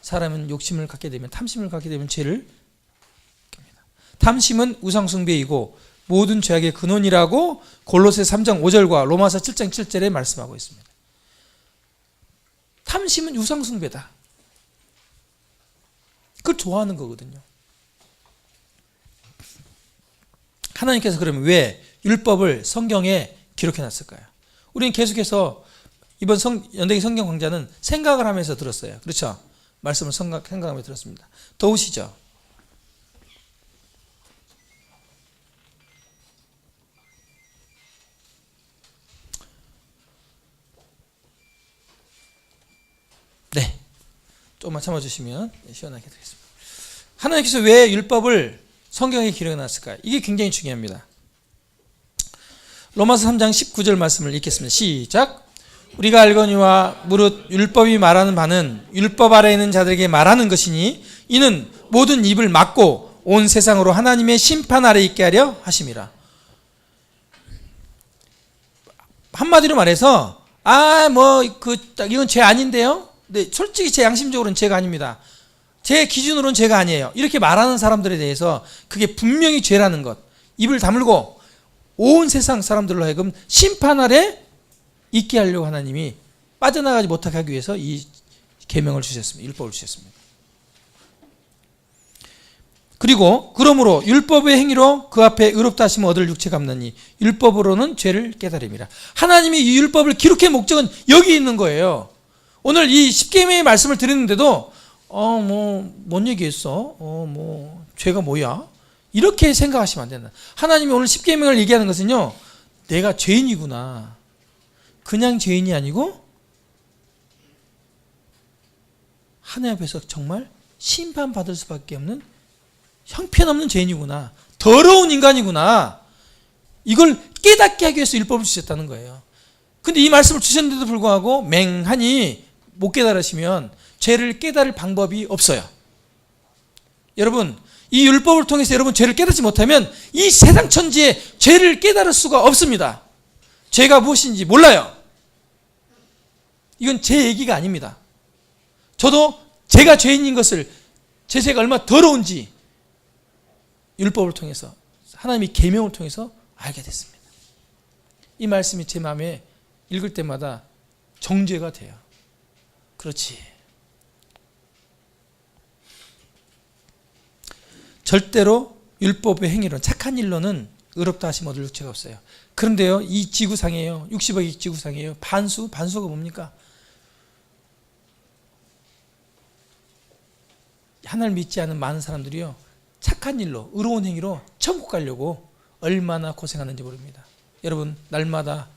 사람은 욕심을 갖게 되면 탐심을 갖게 되면 죄를 갖습니다. 탐심은 우상숭배이고 모든 죄악의 근원이라고 골로새 3장 5절과 로마서 7장 7절에 말씀하고 있습니다. 탐심은 우상숭배다. 그걸 좋아하는 거거든요. 하나님께서 그러면 왜 율법을 성경에 기록해 놨을까요? 우리는 계속해서 이번 연대기 성경 강좌는 생각을 하면서 들었어요. 그렇죠? 말씀을 생각하면서 들었습니다. 더우시죠? 네. 조금만 참아주시면 시원하게 되겠습니다. 하나님께서 왜 율법을 성경에 기록해 놨을까요? 이게 굉장히 중요합니다. 로마서 3장 19절 말씀을 읽겠습니다. 시작. 우리가 알거니와 무릇 율법이 말하는 바는 율법 아래에 있는 자들에게 말하는 것이니 이는 모든 입을 막고 온 세상으로 하나님의 심판 아래 있게 하려 하심이라. 한마디로 말해서 이건 죄 아닌데요? 네, 솔직히 제 양심적으로는 죄가 아닙니다. 제 기준으로는 죄가 아니에요. 이렇게 말하는 사람들에 대해서 그게 분명히 죄라는 것. 입을 다물고 온 세상 사람들로 하여금 심판 아래 있게 하려고 하나님이 빠져나가지 못하게 하기 위해서 이 계명을 주셨습니다. 율법을 주셨습니다. 그리고 그러므로 율법의 행위로 그 앞에 의롭다 하심을 얻을 육체 갚느니 율법으로는 죄를 깨달음이라. 하나님이 이 율법을 기록한 목적은 여기 있는 거예요. 오늘 이 10계명의 말씀을 드리는데도 뭔 얘기했어? 죄가 뭐야? 이렇게 생각하시면 안 된다. 하나님이 오늘 십계명을 얘기하는 것은요, 내가 죄인이구나. 그냥 죄인이 아니고 하나님 앞에서 정말 심판받을 수밖에 없는 형편없는 죄인이구나. 더러운 인간이구나. 이걸 깨닫게 하기 위해서 율법을 주셨다는 거예요. 근데 이 말씀을 주셨는데도 불구하고 맹하니 못 깨달으시면 죄를 깨달을 방법이 없어요. 여러분, 이 율법을 통해서 여러분 죄를 깨닫지 못하면 이 세상 천지에 죄를 깨달을 수가 없습니다. 죄가 무엇인지 몰라요. 이건 제 얘기가 아닙니다. 저도 제가 죄인인 것을, 제 죄가 얼마나 더러운지 율법을 통해서, 하나님의 계명을 통해서 알게 됐습니다. 이 말씀이 제 마음에 읽을 때마다 정죄가 돼요. 그렇지. 절대로 율법의 행위로, 착한 일로는 의롭다 하심 얻을 육체가 없어요. 그런데요, 이 지구상이에요. 60억의 지구상이에요. 반수가 뭡니까? 하나님을 믿지 않은 많은 사람들이요, 착한 일로, 의로운 행위로 천국 가려고 얼마나 고생하는지 모릅니다. 여러분, 날마다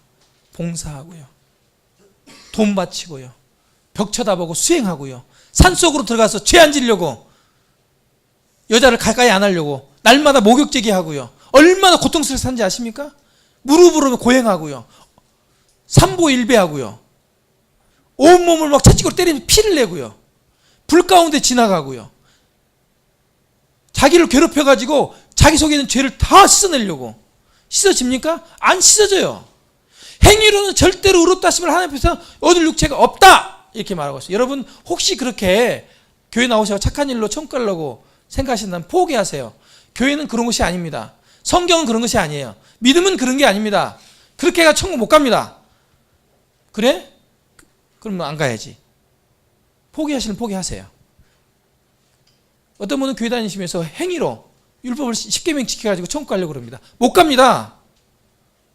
봉사하고요, 돈 바치고요, 벽 쳐다보고 수행하고요, 산속으로 들어가서 죄 안 지려고, 여자를 가까이 안 하려고 날마다 목욕제기 하고요, 얼마나 고통스럽게 사는지 아십니까? 무릎으로 고행하고요, 삼보일배하고요, 온몸을 막 채찍으로 때리면서 피를 내고요, 불 가운데 지나가고요, 자기를 괴롭혀가지고 자기 속에 있는 죄를 다 씻어내려고. 씻어집니까? 안 씻어져요. 행위로는 절대로 의롭다 하심을 하나님 앞에서 얻을 육체가 없다, 이렇게 말하고 있어요. 여러분, 혹시 그렇게 교회 나오셔서 착한 일로 천국 가려고 생각하신다면 포기하세요. 교회는 그런 것이 아닙니다. 성경은 그런 것이 아니에요. 믿음은 그런 게 아닙니다. 그렇게 해가 천국 못 갑니다. 그래? 그러면 안 가야지. 포기하시면 포기하세요. 어떤 분은 교회 다니시면서 행위로 율법을 십계명 지켜가지고 천국 가려고 그럽니다. 못 갑니다.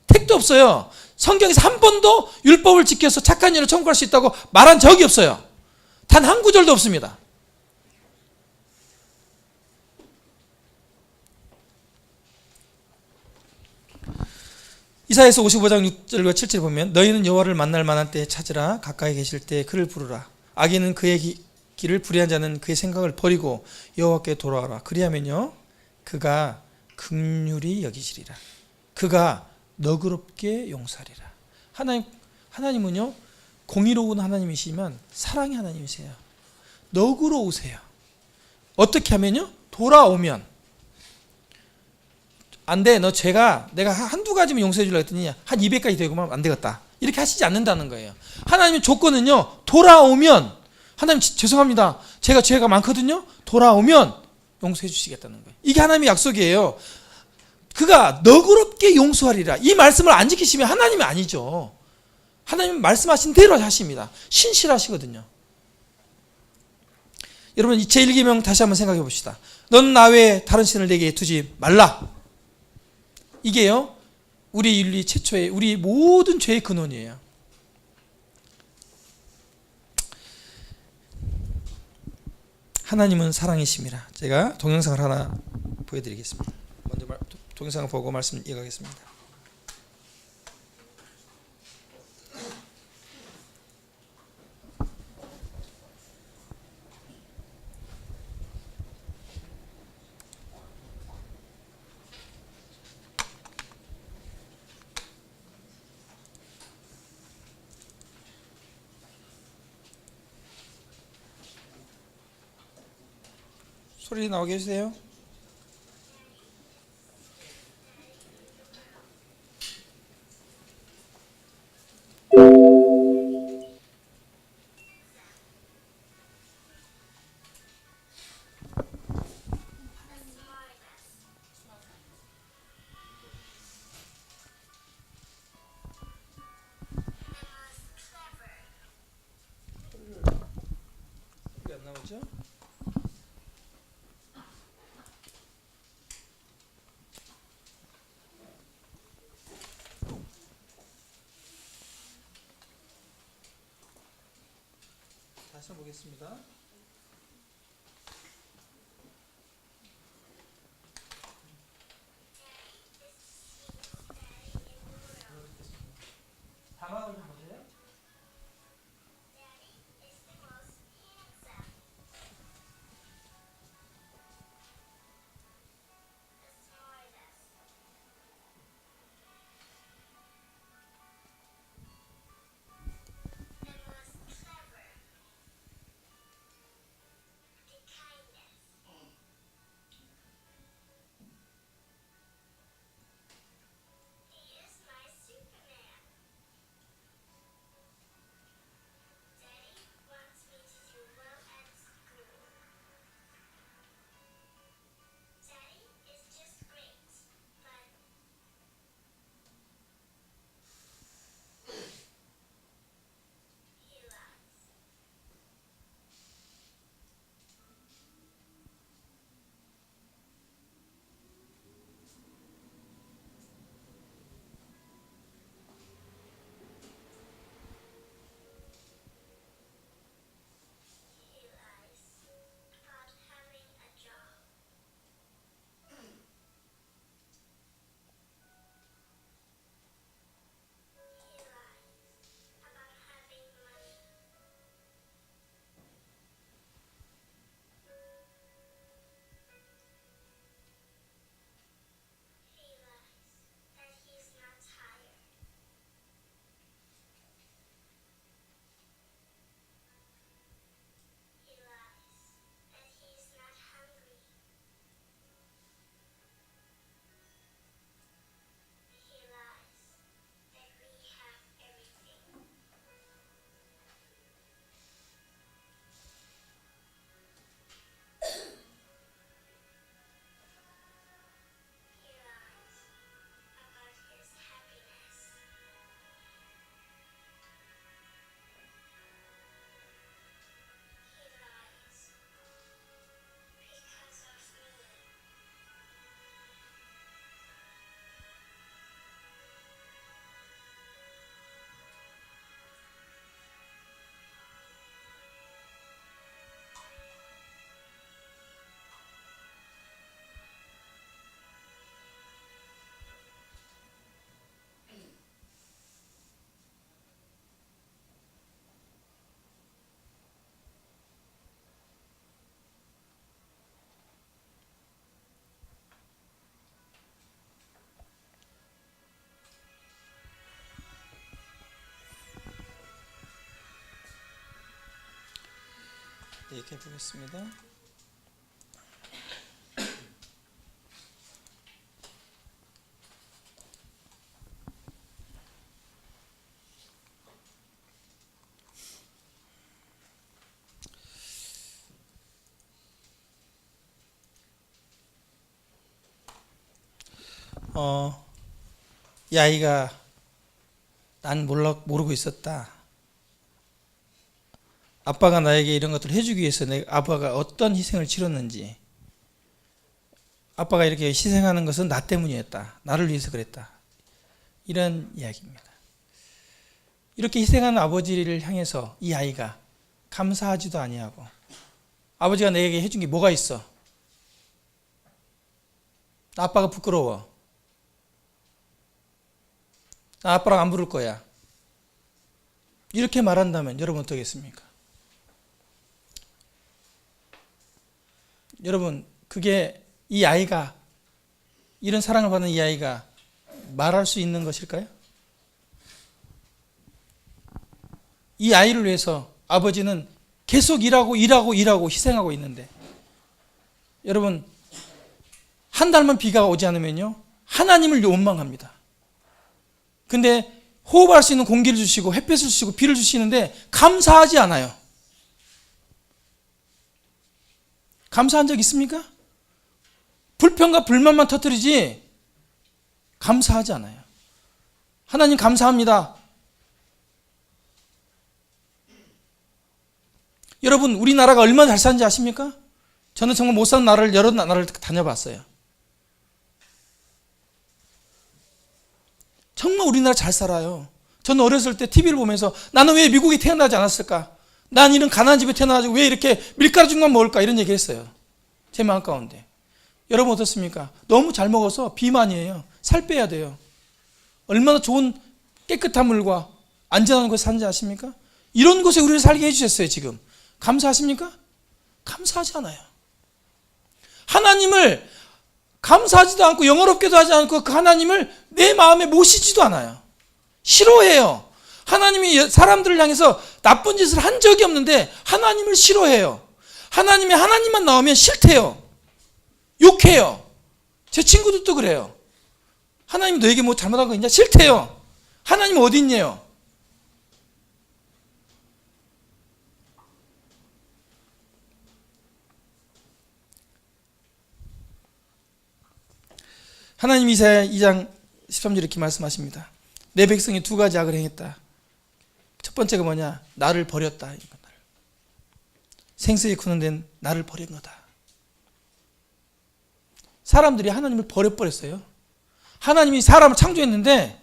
택도 없어요. 성경에서 한 번도 율법을 지켜서 착한 일로 천국 갈 수 있다고 말한 적이 없어요. 단 한 구절도 없습니다. 이사야서 55장 6절과 7절을 보면, 너희는 여호와를 만날 만한 때에 찾으라. 가까이 계실 때에 그를 부르라. 악인은 그의 길을 불의한 자는 그의 생각을 버리고 여호와께 돌아와라. 그리하면요, 그가 긍휼히 여기시리라. 그가 너그럽게 용서하리라. 하나님은요, 공의로운 하나님이시지만 사랑의 하나님이세요. 너그러우세요. 어떻게 하면요, 돌아오면, 안 돼, 너 죄가 내가 한두 가지면 용서해 주려고 했더니 한 200가지 되고만 안 되겠다, 이렇게 하시지 않는다는 거예요. 하나님의 조건은요, 돌아오면, 하나님 죄송합니다, 제가 죄가 많거든요, 돌아오면 용서해 주시겠다는 거예요. 이게 하나님의 약속이에요. 그가 너그럽게 용서하리라. 이 말씀을 안 지키시면 하나님이 아니죠. 하나님은 말씀하신 대로 하십니다. 신실하시거든요. 여러분, 이 제1계명 다시 한번 생각해 봅시다. 넌 나 외에 다른 신을 내게 두지 말라. 이게요, 우리 인류 최초의, 우리 모든 죄의 근원이에요. 하나님은 사랑이심이라. 제가 동영상을 하나 보여드리겠습니다. 먼저 동영상을 보고 말씀 이어가겠습니다. 소리 나오게 해주세요. 소리 안 나오죠? 다시 한번 보겠습니다. 이렇게 보겠습니다. 이 아이가 난 모르고 있었다. 아빠가 나에게 이런 것들을 해주기 위해서 아빠가 어떤 희생을 치렀는지, 아빠가 이렇게 희생하는 것은 나 때문이었다. 나를 위해서 그랬다. 이런 이야기입니다. 이렇게 희생하는 아버지를 향해서 이 아이가 감사하지도 아니하고, 아버지가 내게 해준 게 뭐가 있어? 나 아빠가 부끄러워. 나 아빠랑 안 부를 거야. 이렇게 말한다면 여러분 어떻겠습니까? 여러분, 그게 이 아이가, 이런 사랑을 받는 이 아이가 말할 수 있는 것일까요? 이 아이를 위해서 아버지는 계속 일하고 희생하고 있는데, 여러분, 한 달만 비가 오지 않으면요, 하나님을 원망합니다. 근데 호흡할 수 있는 공기를 주시고 햇볕을 주시고 비를 주시는데 감사하지 않아요. 감사한 적 있습니까? 불평과 불만만 터뜨리지 감사하지 않아요. 하나님 감사합니다. 여러분, 우리나라가 얼마나 잘 사는지 아십니까? 저는 정말 못 사는 나라를 여러 나라를 다녀봤어요. 정말 우리나라 잘 살아요. 저는 어렸을 때 TV를 보면서 나는 왜 미국에 태어나지 않았을까? 난 이런 가난한 집에 태어나가지고 왜 이렇게 밀가루죽만 먹을까? 이런 얘기 했어요. 제 마음 가운데. 여러분 어떻습니까? 너무 잘 먹어서 비만이에요. 살 빼야 돼요. 얼마나 좋은 깨끗한 물과 안전한 곳에 사는지 아십니까? 이런 곳에 우리를 살게 해주셨어요. 지금 감사하십니까? 감사하지 않아요. 하나님을 감사하지도 않고 영어롭게도 하지 않고 그 하나님을 내 마음에 모시지도 않아요. 싫어해요. 하나님이 사람들을 향해서 나쁜 짓을 한 적이 없는데 하나님을 싫어해요. 하나님만 나오면 싫대요. 욕해요. 제 친구들도 그래요. 하나님 너에게 뭐 잘못한 거 있냐? 싫대요. 하나님 어디 있냐요? 하나님 이사야 2장 13절 이렇게 말씀하십니다. 내 백성이 두 가지 악을 행했다. 첫 번째가 뭐냐? 나를 버렸다. 생수에 구는된 나를 버린 거다. 사람들이 하나님을 버려버렸어요. 하나님이 사람을 창조했는데,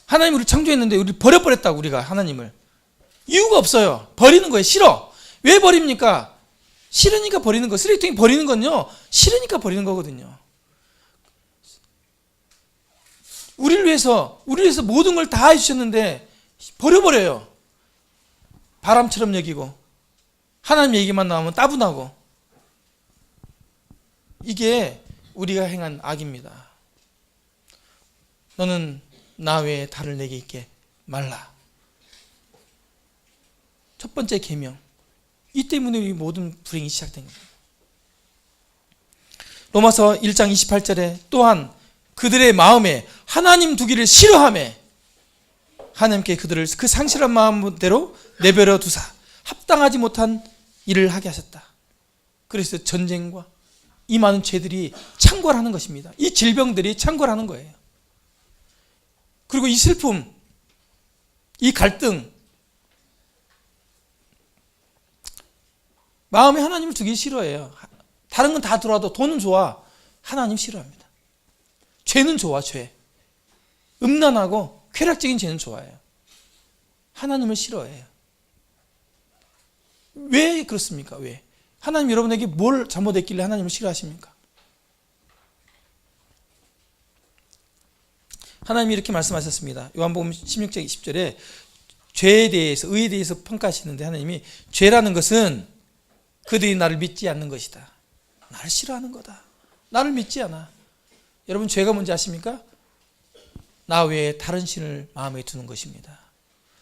하나님이 우리를 창조했는데 우리를 버려버렸다고. 우리가 하나님을 이유가 없어요. 버리는 거예요. 싫어. 왜 버립니까? 싫으니까 버리는 거. 쓰레기통에 버리는 건요, 싫으니까 버리는 거거든요. 우리를 위해서 모든 걸 다 해주셨는데 버려버려요. 바람처럼 여기고 하나님 얘기만 나오면 따분하고. 이게 우리가 행한 악입니다. 너는 나 외에 다를 내게 있게 말라. 첫 번째 계명. 이 때문에 우리 모든 불행이 시작된 겁니다. 로마서 1장 28절에 또한 그들의 마음에 하나님 두기를 싫어하며 하나님께 그들을 그 상실한 마음대로 내버려 두사 합당하지 못한 일을 하게 하셨다. 그래서 전쟁과 이 많은 죄들이 창궐하는 것입니다. 이 질병들이 창궐하는 거예요. 그리고 이 슬픔, 이 갈등, 마음에 하나님을 두기 싫어해요. 다른 건 다 들어와도 돈은 좋아. 하나님 싫어합니다. 죄는 좋아. 죄. 음란하고 쾌락적인 죄는 좋아해요. 하나님을 싫어해요. 왜 그렇습니까? 왜? 하나님 여러분에게 뭘 잘못했길래 하나님을 싫어하십니까? 하나님이 이렇게 말씀하셨습니다. 요한복음 16장 20절에 죄에 대해서, 의에 대해서 평가하시는데 하나님이 죄라는 것은 그들이 나를 믿지 않는 것이다. 나를 싫어하는 거다. 나를 믿지 않아. 여러분 죄가 뭔지 아십니까? 나 외에 다른 신을 마음에 두는 것입니다.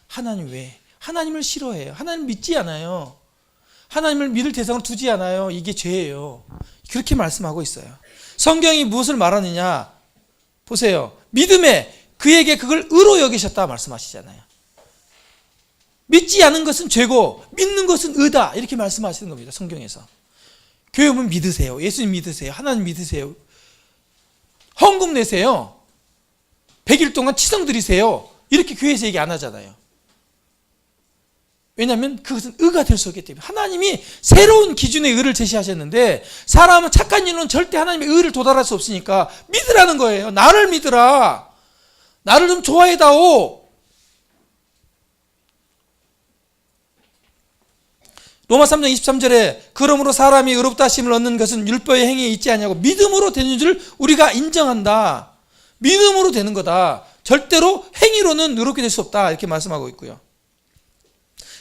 하나님 외에. 하나님을 싫어해요. 하나님 믿지 않아요. 하나님을 믿을 대상으로 두지 않아요. 이게 죄예요. 그렇게 말씀하고 있어요. 성경이 무엇을 말하느냐? 보세요. 믿음에 그에게 그걸 의로 여기셨다 말씀하시잖아요. 믿지 않은 것은 죄고 믿는 것은 의다 이렇게 말씀하시는 겁니다. 성경에서. 교회 오면 믿으세요. 예수님 믿으세요. 하나님 믿으세요. 헌금 내세요. 100일 동안 치성 드리세요. 이렇게 교회에서 얘기 안 하잖아요. 왜냐하면 그것은 의가 될 수 없기 때문에. 하나님이 새로운 기준의 의를 제시하셨는데 사람은 착한 일로는 절대 하나님의 의를 도달할 수 없으니까 믿으라는 거예요. 나를 믿으라. 나를 좀 좋아해다오. 로마 3장 23절에 그러므로 사람이 의롭다 하심을 얻는 것은 율법의 행위에 있지 않냐고 믿음으로 되는 줄 우리가 인정한다. 믿음으로 되는 거다. 절대로 행위로는 의롭게 될 수 없다. 이렇게 말씀하고 있고요.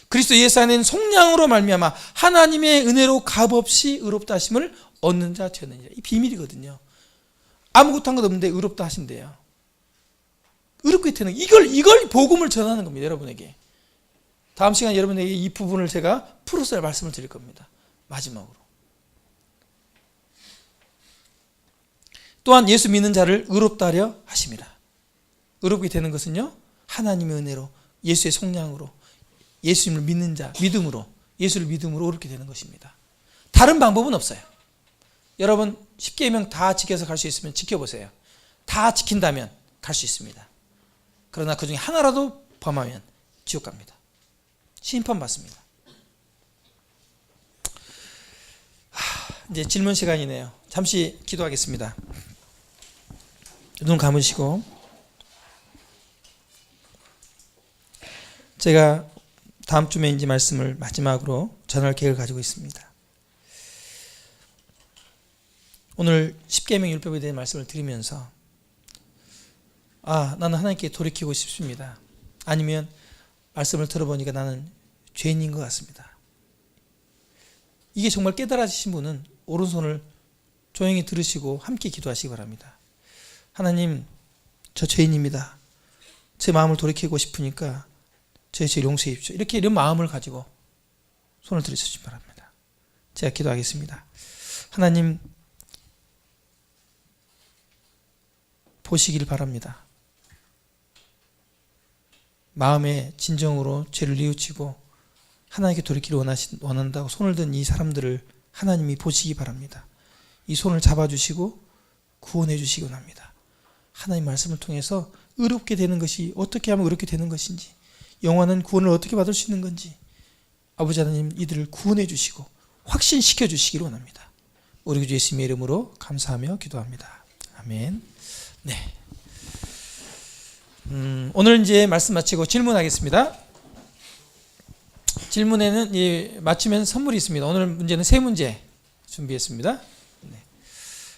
그리스도 예수 안에는 속량으로 말미암아 하나님의 은혜로 값없이 의롭다 하심을 얻는 자 되느니라. 이 비밀이거든요. 아무것도 한 것 없는데 의롭다 하신대요. 의롭게 되는 이걸 복음을 전하는 겁니다. 여러분에게. 다음 시간에 여러분에게 이 부분을 제가 풀어서 말씀을 드릴 겁니다. 마지막으로. 또한 예수 믿는 자를 의롭다 하려 하심이라. 의롭게 되는 것은요. 하나님의 은혜로 예수의 속량으로 예수님을 믿는 자, 믿음으로 예수를 믿음으로 의롭게 되는 것입니다. 다른 방법은 없어요. 여러분 10계명 다 지켜서 갈 수 있으면 지켜보세요. 다 지킨다면 갈 수 있습니다. 그러나 그 중에 하나라도 범하면 지옥 갑니다. 심판받습니다. 이제 질문 시간이네요. 잠시 기도하겠습니다. 눈 감으시고 제가 다음 주에 이제 말씀을 마지막으로 전할 계획을 가지고 있습니다. 오늘 10계명 율법에 대한 말씀을 드리면서 나는 하나님께 돌이키고 싶습니다. 아니면 말씀을 들어보니까 나는 죄인인 것 같습니다. 이게 정말 깨달아지신 분은 오른손을 조용히 들으시고 함께 기도하시기 바랍니다. 하나님, 저 죄인입니다. 제 마음을 돌이키고 싶으니까 제 죄 용서해 주십시오. 이런 마음을 가지고 손을 들으시기 바랍니다. 제가 기도하겠습니다. 하나님, 보시길 바랍니다. 마음의 진정으로 죄를 뉘우치고 하나님께 돌이키를 원한다고 손을 든 이 사람들을 하나님이 보시기 바랍니다. 이 손을 잡아주시고 구원해 주시기 원합니다. 하나님 말씀을 통해서 의롭게 되는 것이 어떻게 하면 의롭게 되는 것인지, 영원한 구원을 어떻게 받을 수 있는 건지 아버지 하나님 이들을 구원해 주시고 확신시켜 주시기를 원합니다. 우리 주 예수님의 이름으로 감사하며 기도합니다. 아멘. 네. 오늘 이제 말씀 마치고 질문하겠습니다. 질문에는 마치면 선물이 있습니다. 오늘 문제는 3문제 준비했습니다. 네.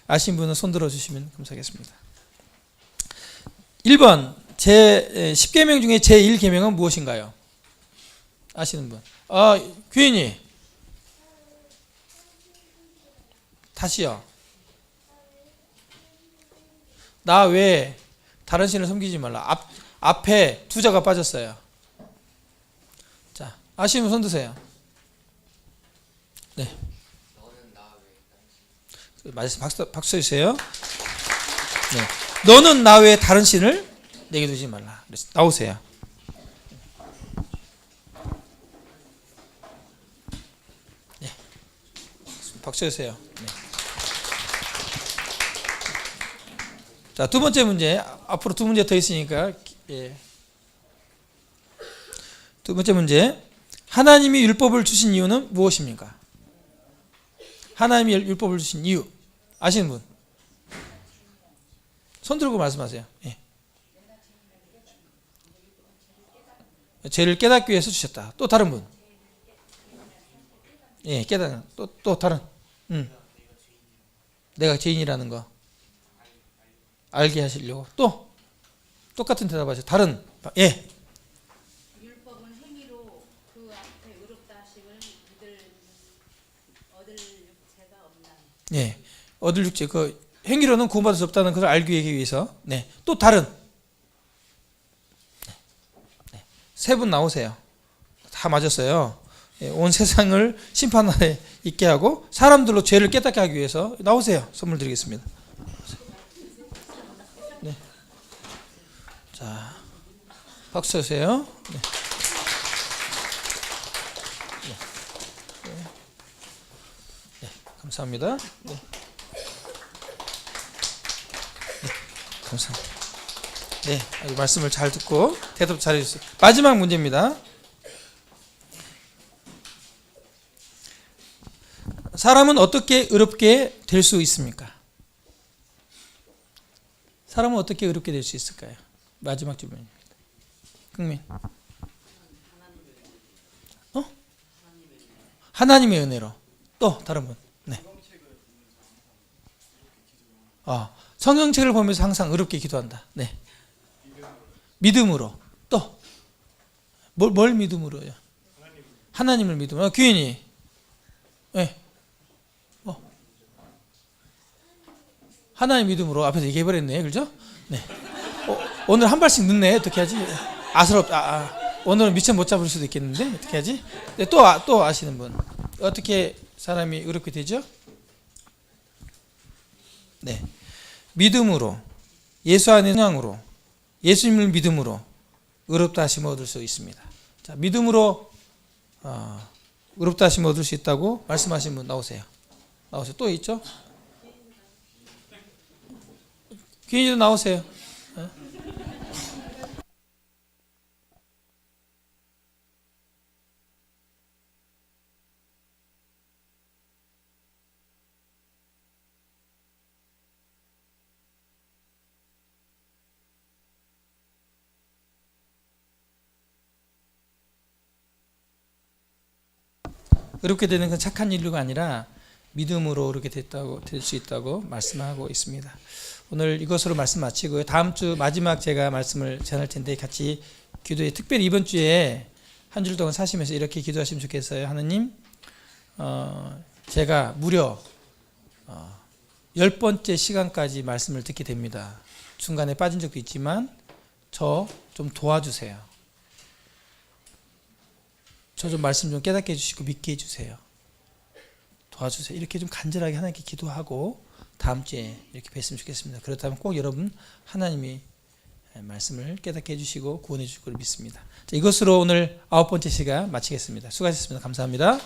아신 분은 손 들어주시면 감사하겠습니다. 1번 제 10계명 중에 제 1계명은 무엇인가요? 아시는 분? 규인이 다시요. 나 외에 다른 신을 섬기지 말라. 앞에 두자가 빠졌어요. 자, 아시는 분 손 드세요. 네. 박수 주세요. 네. 너는 나 외에 다른 신을 내게 두지 말라. 그래서 나오세요. 네. 박수 주세요. 네. 자, 두 번째 문제. 앞으로 2문제 더 있으니까. 예. 두 번째 문제. 하나님이 율법을 주신 이유는 무엇입니까? 하나님이 율법을 주신 이유. 아시는 분? 손 들고 말씀하세요. 예. 죄를 깨닫기 위해서 주셨다. 또 다른 분? 예, 깨닫는. 또 다른. 내가 죄인이라는 거 알게 하시려고. 또 똑같은 대답하세요. 다른. 예. 율법은 행위로 그 앞에 의롭다 하심을 얻을 육체가 없나. 예. 얻을 육체 그 행위로는 구원받을 수 없다는 것을 알기 위해서. 네. 또 다른. 네. 3분 나오세요. 다 맞았어요. 온 세상을 심판하에 있게 하고 사람들로 죄를 깨닫게 하기 위해서 나오세요. 선물 드리겠습니다. 네. 자, 박수 주세요. 네. 네, 감사합니다. 네. 감사합니다. 네, 말씀을 잘 듣고 대답 잘 해주세요. 마지막 문제입니다. 사람은 어떻게 의롭게 될 수 있습니까? 사람은 어떻게 의롭게 될 수 있을까요? 마지막 질문입니다. 국민. 하나님의 은혜로. 또 다른 분. 네. 성경책을 보면서 항상 의롭게 기도한다. 네. 믿음으로. 또 뭘 믿음으로요? 하나님을 믿음으로. 규인이. 네. 하나님 믿음으로 앞에서 얘기해버렸네, 그죠? 네. 오늘 한 발씩 늦네. 어떻게 하지? 아스럽다. 오늘은 미처 못 잡을 수도 있겠는데 어떻게 하지? 네, 또 아시는 분. 어떻게 사람이 의롭게 되죠? 네. 믿음으로, 예수 안의 신앙으로, 예수님을 믿음으로 의롭다 하심을 얻을 수 있습니다. 자, 믿음으로 의롭다 하심을 얻을 수 있다고 말씀하신 분 나오세요. 또 있죠? 귀인이도 나오세요. 의롭게 되는 건 착한 인류가 아니라 믿음으로 의롭게 될 수 있다고 말씀하고 있습니다. 오늘 이것으로 말씀 마치고요. 다음 주 마지막 제가 말씀을 전할 텐데 같이 기도해. 특별히 이번 주에 한 주 동안 사시면서 이렇게 기도하시면 좋겠어요. 하나님, 제가 무려 10번째 시간까지 말씀을 듣게 됩니다. 중간에 빠진 적도 있지만 저 좀 도와주세요. 저 좀 말씀 좀 깨닫게 해주시고 믿게 해주세요. 도와주세요. 이렇게 좀 간절하게 하나님께 기도하고 다음 주에 이렇게 뵀으면 좋겠습니다. 그렇다면 꼭 여러분 하나님이 말씀을 깨닫게 해주시고 구원해 주실 걸 믿습니다. 자, 이것으로 오늘 9번째 시간 마치겠습니다. 수고하셨습니다. 감사합니다.